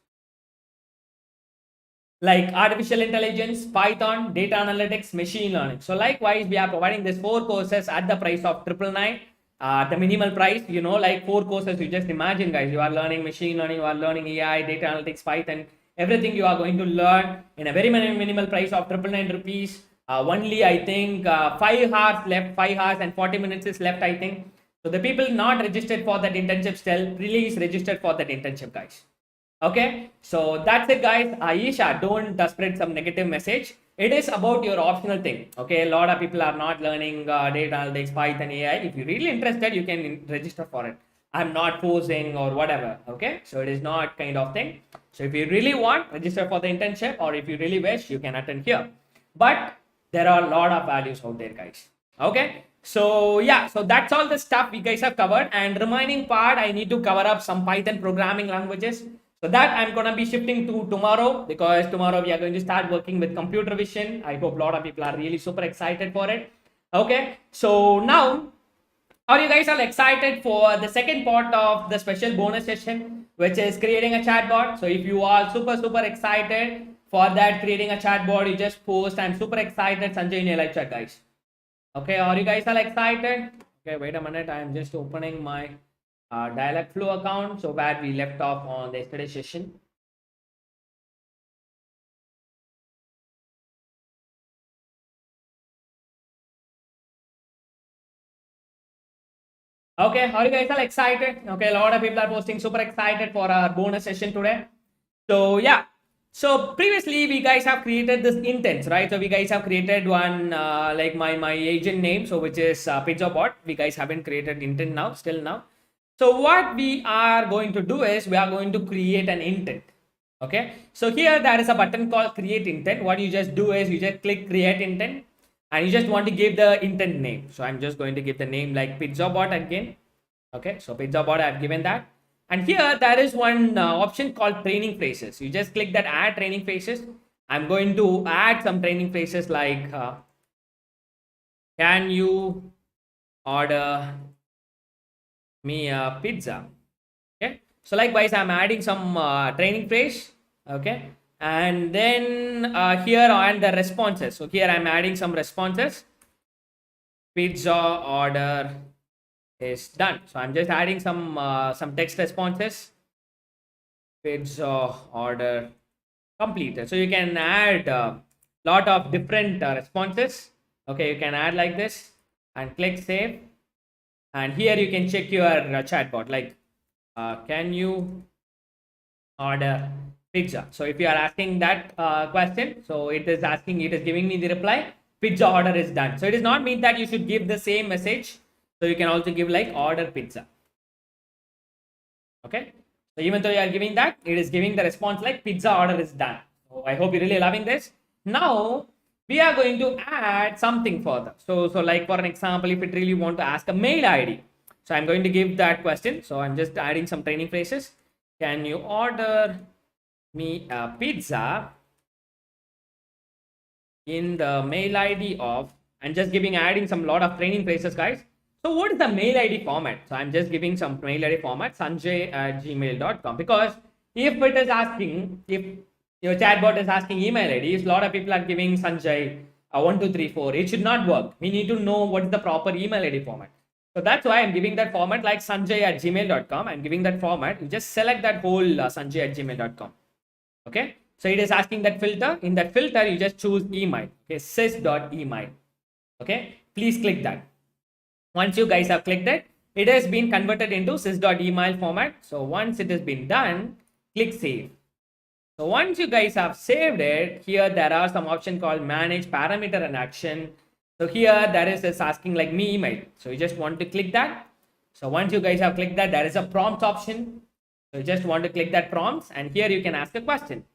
A: like artificial intelligence, Python, data analytics, machine learning. So likewise, we are providing these 4 courses at the price of 999, the minimal price. Like 4 courses, you just imagine, guys, you are learning machine learning, you are learning AI, data analytics, Python, everything you are going to learn in a very minimal price of 999 rupees. Only I think 5 hours left, 5 hours and 40 minutes is left, I think. So the people not registered for that internship still, please register for that internship, guys. Okay, so that's it, guys. Aisha, don't spread some negative message. It is about your optional thing. Okay, a lot of people are not learning data analytics, Python, AI. If you're really interested, you can register for it. I'm not forcing or whatever. Okay, so it is not kind of thing. So if you really want, register for the internship, or if you really wish, you can attend here. But there are a lot of values out there, guys. Okay, so yeah, so that's all the stuff we guys have covered. And remaining part, I need to cover up some Python programming languages. So that I'm going to be shifting to tomorrow, because tomorrow we are going to start working with computer vision. I hope a lot of people are really super excited for it. Okay, so now, are you guys all excited for the second part of the special bonus session, which is creating a chatbot? So if you are super excited for that, creating a chatbot, you just post, I'm super excited, Sanjay, in your live chat, guys. Okay, are you guys all excited? Okay, wait a minute, I am just opening my Dialogflow account, so where we left off on the yesterday session. Okay, are you guys all excited? Okay, a lot of people are posting super excited for our bonus session today. So yeah, so previously we guys have created this intents, right? So we guys have created one like my agent name, so which is Pizzabot. We guys haven't created intent now, still now. So what we are going to do is we are going to create an intent. Okay, so here there is a button called create intent. What you just do is you just click create intent and you just want to give the intent name. So I'm just going to give the name like Pizzabot again. Okay, so Pizzabot, I've given that. And here there is one option called training phrases. You just click that add training phrases. I'm going to add some training phrases like can you order me a pizza? Okay, so likewise I'm adding some training phrase. Okay, and then here on the responses, so here I'm adding some responses. Pizza order is done. So I'm just adding some text responses. Pizza order completed. So you can add a lot of different responses. Okay, you can add like this and click save. And here you can check your chatbot like can you order pizza? So if you are asking that question, so it is giving me the reply, pizza order is done. So it does not mean that you should give the same message. So you can also give like order pizza. Okay, so even though you are giving that, it is giving the response like pizza order is done. So I hope you're really loving this. Now we are going to add something further. So like for an example, if it really want to ask a mail ID, so I'm going to give that question. So I'm just adding some training phrases. Can you order me a pizza in the mail ID of, and just adding some lot of training phrases, guys. So what is the mail ID format? So I'm just giving some mail ID format, sanjay@gmail.com, because if it is asking, your chatbot is asking email IDs. A lot of people are giving Sanjay 1234. It should not work. We need to know what is the proper email ID format. So that's why I'm giving that format like sanjay@gmail.com. I'm giving that format. You just select that whole sanjay@gmail.com. Okay. So it is asking that filter. In that filter, you just choose email. Okay. sys.email. Okay. Please click that. Once you guys have clicked it, it has been converted into sys.email format. So once it has been done, click save. So once you guys have saved it, here there are some option called manage parameter and action. So here there is this asking like me email. So you just want to click that. So once you guys have clicked that, there is a prompt option. So you just want to click that prompts, and here you can ask a question.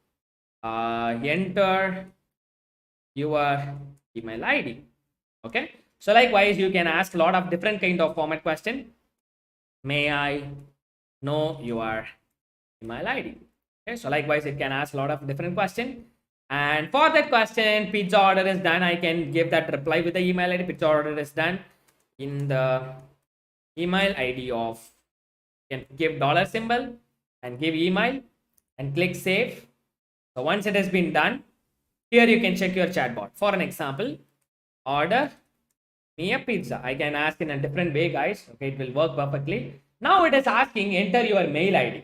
A: Enter your email ID. Okay. So likewise, you can ask a lot of different kind of format question. May I know your email ID? Okay, so likewise, it can ask a lot of different question. And for that question, pizza order is done. I can give that reply with the email ID. Pizza order is done in the email ID of, you can give dollar symbol and give email and click save. So once it has been done, here you can check your chatbot. For an example, order me a pizza. I can ask in a different way, guys. Okay, it will work perfectly. Now it is asking enter your mail ID.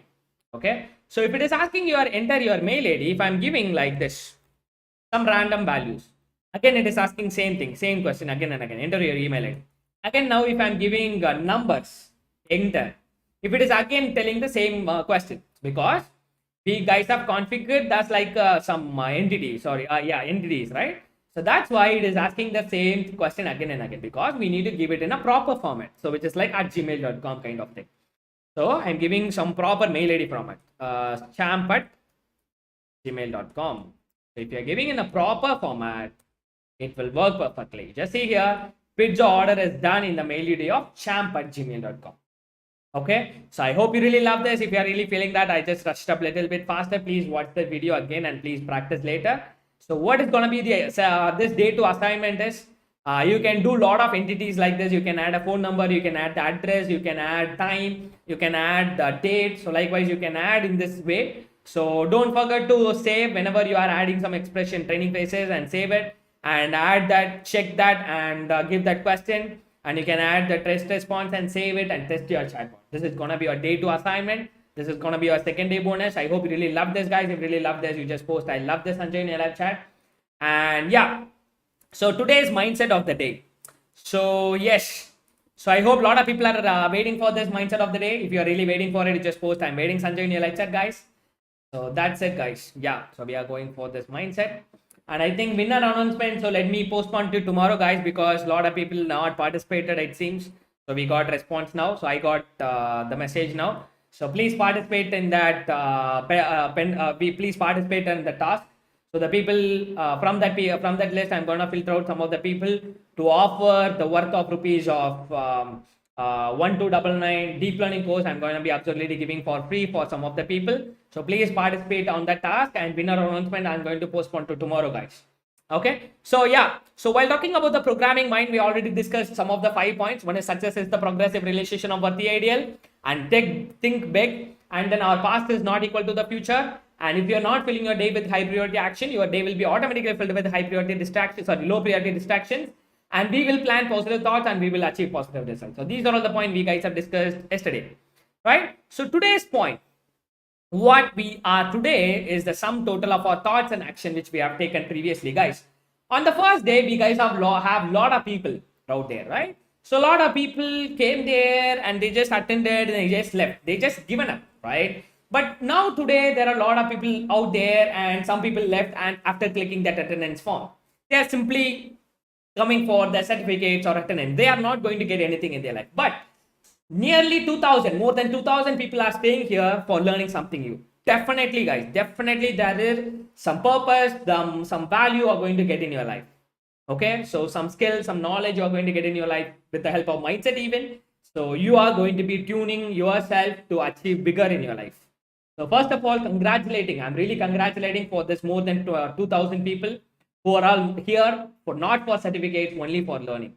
A: Okay, so if it is asking your enter your mail ID, if I'm giving like this some random values, again it is asking same thing, same question again and again, enter your email ID. Again, now if I'm giving numbers, enter, if it is again telling the same question, because we guys have configured that's like some entities, right? So that's why it is asking the same question again and again, because we need to give it in a proper format, so which is like at gmail.com kind of thing. So I'm giving some proper mail ID format, champ@gmail.com. So if you're giving in a proper format, it will work perfectly. Just see here, pizza order is done in the mail ID of champ@gmail.com. Okay, so I hope you really love this. If you are really feeling that I just rushed up a little bit faster, please watch the video again and please practice later. So what is going to be the this day 2 assignment is, you can do a lot of entities like this. You can add a phone number, you can add the address, you can add time, you can add the date. So likewise, you can add in this way. So don't forget to save whenever you are adding some expression training phases, and save it and add that, check that, and give that question. And you can add the test response and save it and test your chatbot. This is going to be your day 2 assignment. This is going to be your second day bonus. I hope you really love this, guys. If you really love this, you just post I love this Sanjay in your live chat. And yeah, so today's mindset of the day. So yes, so I hope a lot of people are waiting for this mindset of the day. If you are really waiting for it, you just post I'm waiting Sanjay in your live chat, guys. So that's it, guys. Yeah, so we are going for this mindset. And I think winner announcement, so let me postpone to tomorrow, guys, because a lot of people not participated, it seems. So we got response now. So I got the message now. So please participate in that. Please participate in the task. So the people from that list, I'm gonna filter out some of the people to offer the worth of rupees of 1299 deep learning course. I'm going to be absolutely giving for free for some of the people. So please participate on that task, and winner announcement I'm going to postpone to tomorrow, guys. Okay, so yeah, so while talking about the programming mind, we already discussed some of the 5 points. One is success is the progressive realization of worthy ideal, and think big, and then our past is not equal to the future. And if you're not filling your day with high priority action, your day will be automatically filled with high priority distractions, or low priority distractions, and we will plan positive thoughts and we will achieve positive results. So these are all the points we guys have discussed yesterday, right? So today's point, what we are today is the sum total of our thoughts and action which we have taken previously, guys. On the first day, we guys have lot of people out there, right? So a lot of people came there and they just attended and they just left. They just given up, right? But now today there are a lot of people out there, and some people left, and after clicking that attendance form, they are simply coming for the certificates or attendance. They are not going to get anything in their life. But nearly 2000, more than 2000 people are staying here for learning something new. Definitely, guys, definitely there is some purpose, some value are going to get in your life. Okay, so some skills, some knowledge you are going to get in your life with the help of mindset even. So you are going to be tuning yourself to achieve bigger in your life. So first of all, I'm really congratulating for this more than 2000 people who are all here for not for certificates, only for learning.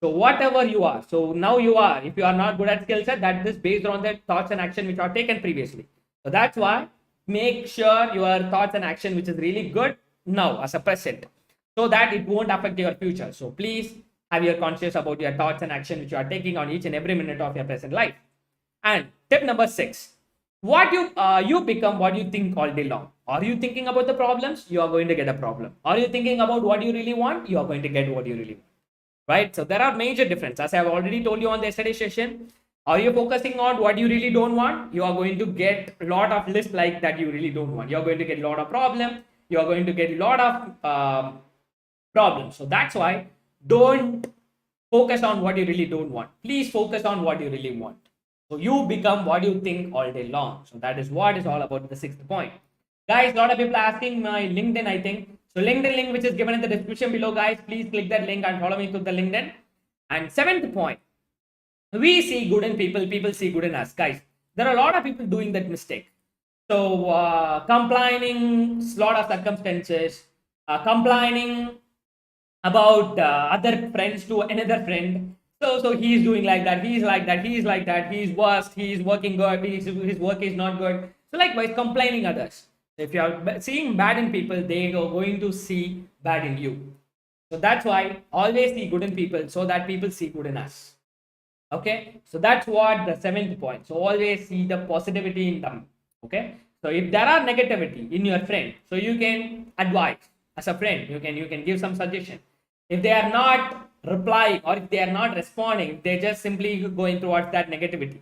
A: So whatever you are, so now you are, if you are not good at skill set, that is based on the thoughts and action which are taken previously. So that's why make sure your thoughts and action which is really good now as a present, so that it won't affect your future. So please have your conscious about your thoughts and action which you are taking on each and every minute of your present life. And tip number 6, what you become what you think all day long. Are you thinking about the problems? You are going to get a problem. Are you thinking about what you really want? You are going to get what you really want. Right? So there are major differences. As I have already told you on the yesterday session, are you focusing on what you really don't want? You are going to get a lot of lists like that you really don't want. You are going to get a lot of problem. You are going to get a lot of problems. So that's why don't focus on what you really don't want. Please focus on what you really want. So you become what you think all day long. So that is what is all about the 6th point. Guys, a lot of people are asking my LinkedIn, I think. So LinkedIn link, which is given in the description below, guys, please click that link and follow me to the LinkedIn. And 7th point, we see good in people, people see good in us. Guys, there are a lot of people doing that mistake. So complaining a lot of circumstances, complaining about other friends to another friend. So he's doing like that, he's like that, he's like that, he's worst, he's working good, his work is not good. So likewise, complaining others. If you are seeing bad in people, they are going to see bad in you. So that's why always see good in people so that people see good in us. Okay, so that's what the 7th point. So always see the positivity in them. Okay, so if there are negativity in your friend, so you can advise as a friend, you can give some suggestion. If they are not replying or if they are not responding, they're just simply going towards that negativity,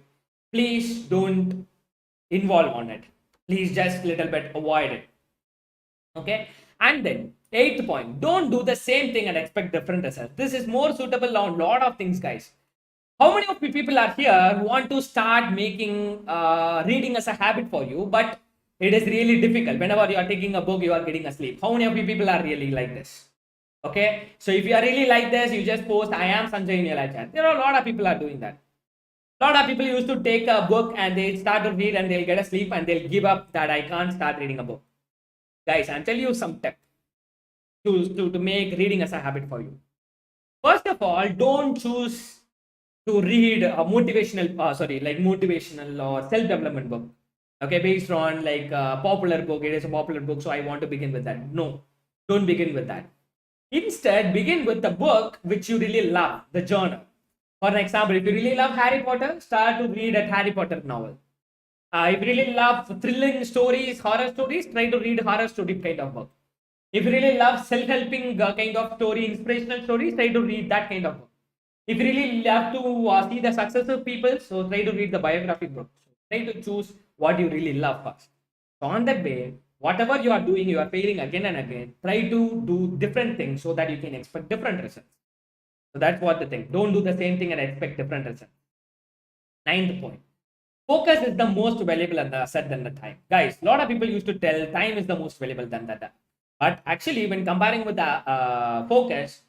A: please don't involve on it. Please just little bit avoid it. Okay, and then 8th point, don't do the same thing and expect different results. This is more suitable on a lot of things, guys. How many of you people are here who want to start making reading as a habit for you, but it is really difficult? Whenever you are taking a book, you are getting asleep. How many of you people are really like this? Okay, so if you are really like this, you just post I am Sanjay in your live chat. There are a lot of people are doing that. A lot of people used to take a book and they start to read and they'll get asleep and they'll give up that I can't start reading a book. Guys, I'll tell you some tips to make reading as a habit for you. First of all, don't choose to read a motivational or self-development book, okay, based on like a popular book. It is a popular book, so I want to begin with that. No, don't begin with that. Instead, begin with the book which you really love, the genre. For an example, if you really love Harry Potter, start to read a Harry Potter novel. If you really love thrilling stories, horror stories, try to read horror story kind of book. If you really love self-helping kind of story, inspirational stories, try to read that kind of book. If you really love to see the success of people, so try to read the biographic books. So try to choose what you really love first. So on that way, whatever you are doing, you are failing again and again. Try to do different things so that you can expect different results. So that's what the thing. Don't do the same thing and expect different results. 9th point. Focus is the most valuable asset than the time. Guys, a lot of people used to tell time is the most valuable than that. But actually, when comparing with the focus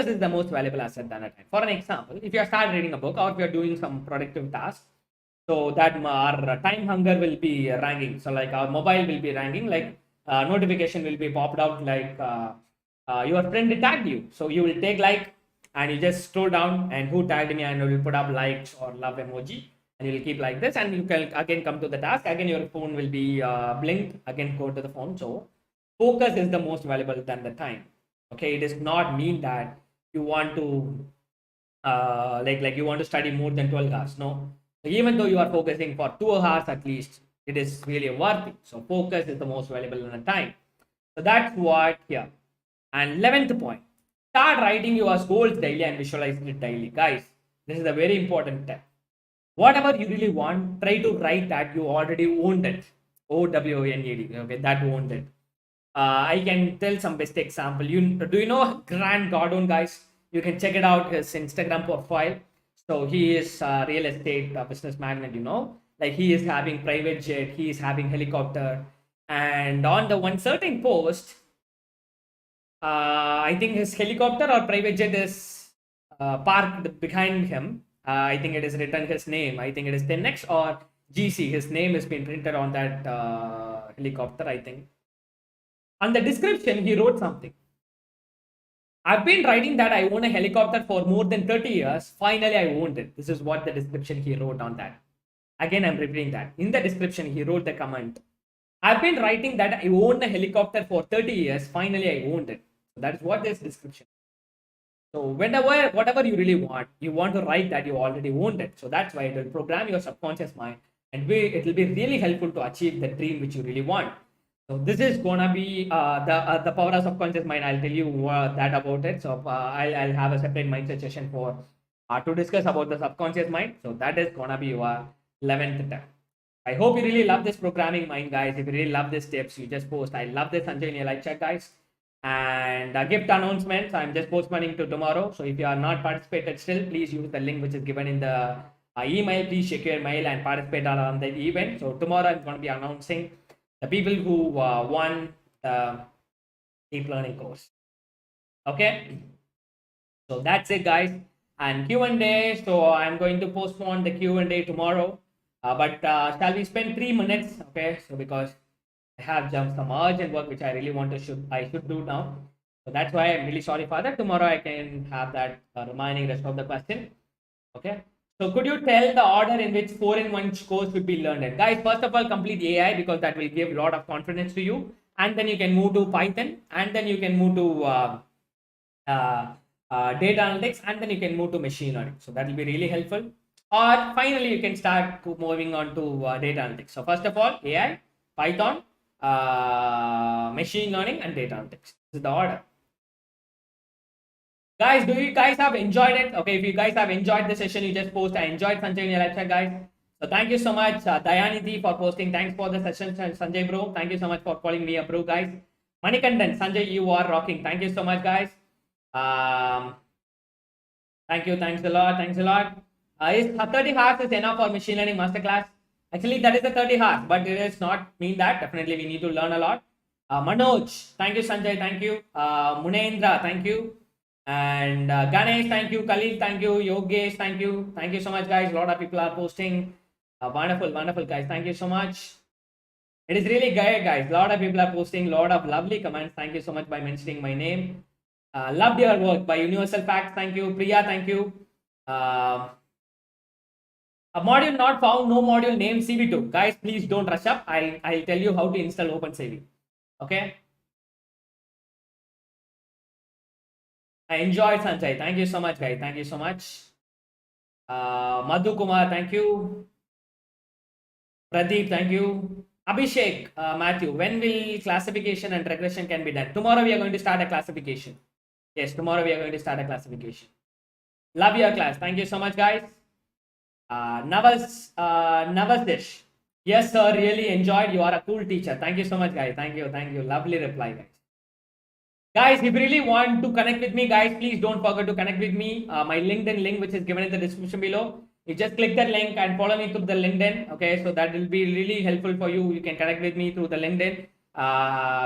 A: is the most valuable asset than a time. For an example, if you start reading a book or if you are doing some productive task, so that our time hunger will be ranking. So like our mobile will be ranking, like notification will be popped out, like your friend tagged you. So you will take like and you just scroll down and who tagged me and you will put up likes or love emoji and you will keep like this and you can again come to the task. Again, your phone will be blinked. Again, go to the phone. So focus is the most valuable than the time. Okay, it does not mean that you want to like you want to study more than 12 hours. No, so even though you are focusing for 2 hours at least, it is really worth it. So focus is the most valuable in the time. So that's what here. And 11th point, start writing your goals daily and visualize it daily. Guys, this is a very important step. Whatever you really want, try to write that you already owned it. OWNED. Okay, that owned it. I can tell some best example. Do you know Grant Cardone, guys? You can check it out his Instagram profile. So he is a real estate business magnet. Like he is having private jet, he is having helicopter, and on the one certain post, I think his helicopter or private jet is parked behind him. I think it is written his name. I think it is 10x or GC. His name has been printed on that helicopter, I think. On the description, he wrote something. I've been writing that I own a helicopter for more than 30 years. Finally, I owned it. This is what the description he wrote on that. Again, I'm repeating that. In the description, he wrote the comment. I've been writing that I owned a helicopter for 30 years. Finally, I owned it. So that is what this description. So whatever you really want, you want to write that you already owned it. So that's why it will program your subconscious mind, and it will be really helpful to achieve the dream which you really want. So this is gonna be the power of subconscious mind. I'll tell you that about it. So I'll have a separate mindset session for to discuss about the subconscious mind. So that is gonna be your 11th attempt. I hope you really love this programming mind, guys. If you really love these tips, you just post. I love this, Sanjay, in your live chat, guys. And gift announcements, I'm just postponing to tomorrow. So if you are not participated still, please use the link which is given in the email. Please check your mail and participate on the event. So tomorrow I'm going to be announcing the people who won the deep learning course. Okay. So that's it, guys. And Q&A. So I'm going to postpone the Q&A tomorrow. But shall we spend 3 minutes? Okay. So because I have some urgent work which I really want to I should do now. So that's why I'm really sorry for that. Tomorrow I can have that remaining rest of the question. Okay. So could you tell the order in which 4-in-1 course should be learned? Guys, first of all, complete AI because that will give a lot of confidence to you. And then you can move to Python. And then you can move to uh, data analytics. And then you can move to machine learning. So that will be really helpful. Or finally, you can start moving on to data analytics. So first of all, AI, Python, machine learning, and data analytics. This is the order. Guys, do you guys have enjoyed it? Okay, if you guys have enjoyed the session, you just post I enjoyed Sanjay in your live chat, guys. So thank you so much, Dayanidhi, for posting. Thanks for the session, Sanjay bro. Thank you so much for calling me a bro, guys. Manikandan, Sanjay, you are rocking. Thank you so much, guys. Thank you. Thanks a lot. Thanks a lot. Is 30 hours is enough for machine learning masterclass? Actually, that is the 30 hours, but it does not mean that. Definitely, we need to learn a lot. Manoj, thank you. Sanjay, thank you. Munendra, thank you. And Ganesh, thank you. Khalil, thank you. Yogesh, thank you. Thank you so much, guys. A lot of people are posting. Wonderful, wonderful, guys. Thank you so much. It is really great, guys. A lot of people are posting a lot of lovely comments. Thank you so much by mentioning my name. Loved your work by Universal Facts. Thank you. Priya, thank you. A module not found, no module named CV2. Guys, please don't rush up. I'll tell you how to install OpenCV. Okay. I enjoyed Sanjay. Thank you so much, guys. Thank you so much. Madhu Kumar, thank you. Pradeep, thank you. Abhishek, Matthew, when will classification and regression can be done? Tomorrow we are going to start a classification. Yes, tomorrow we are going to start a classification. Love your class. Thank you so much, guys. Navas Dish. Yes, sir. Really enjoyed. You are a cool teacher. Thank you so much, guys. Thank you. Thank you. Lovely reply, guys. Guys, if you really want to connect with me, guys, please don't forget to connect with me. My LinkedIn link, which is given in the description below. You just click that link and follow me through the LinkedIn. Okay, so that will be really helpful for you. You can connect with me through the LinkedIn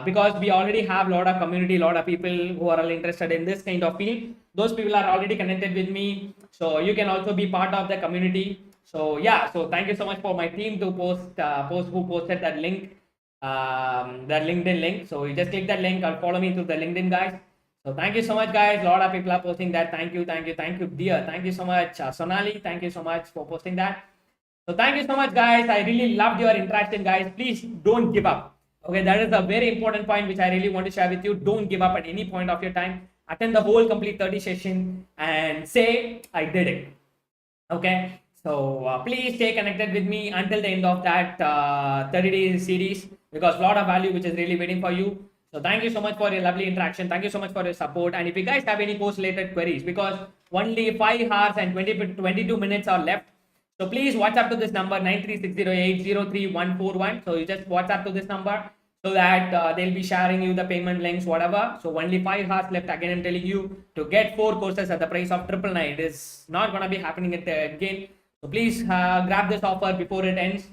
A: because we already have a lot of community, a lot of people who are all interested in this kind of field. Those people are already connected with me, so you can also be part of the community. So yeah, so thank you so much for my team to post who posted that link. That LinkedIn link. So you just click that link or follow me through the LinkedIn, guys. So thank you so much, guys. A lot of people are posting that. Thank you, thank you, thank you, dear. Thank you so much, Sonali. Thank you so much for posting that. So thank you so much, guys. I really loved your interaction, guys. Please don't give up. Okay, that is a very important point which I really want to share with you. Don't give up at any point of your time. Attend the whole complete 30 session and say I did it. Okay. So please stay connected with me until the end of that 30 days series because a lot of value which is really waiting for you. So thank you so much for your lovely interaction. Thank you so much for your support. And if you guys have any course related queries, because only 5 hours and 22 minutes are left. So please WhatsApp to this number 93608034141. So you just WhatsApp to this number so that they'll be sharing you the payment links, whatever. So only 5 hours left. Again, I'm telling you to get 4 courses at the price of 999. It is not going to be happening again. So please grab this offer before it ends.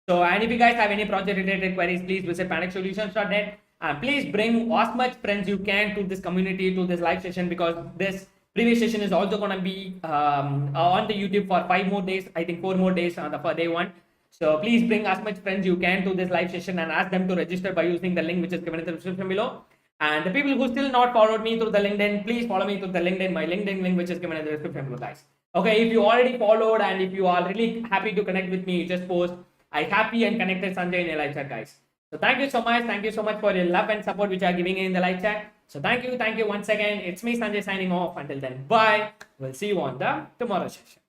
A: So, and if you guys have any project related queries, please visit panicsolutions.net and please bring as much friends you can to this community, to this live session, because this previous session is also going to be on the YouTube for 5 more days. I think 4 more days on the for day 1. So please bring as much friends you can to this live session and ask them to register by using the link which is given in the description below. And the people who still not followed me through the LinkedIn, please follow me through the LinkedIn, my LinkedIn link which is given in the description below, guys. Okay, if you already followed and if you are really happy to connect with me, just post I happy and connected Sanjay in your live chat, guys. So thank you so much. Thank you so much for your love and support which you are giving in the live chat. So thank you once again. It's me Sanjay signing off. Until then, bye. We'll see you on the tomorrow session.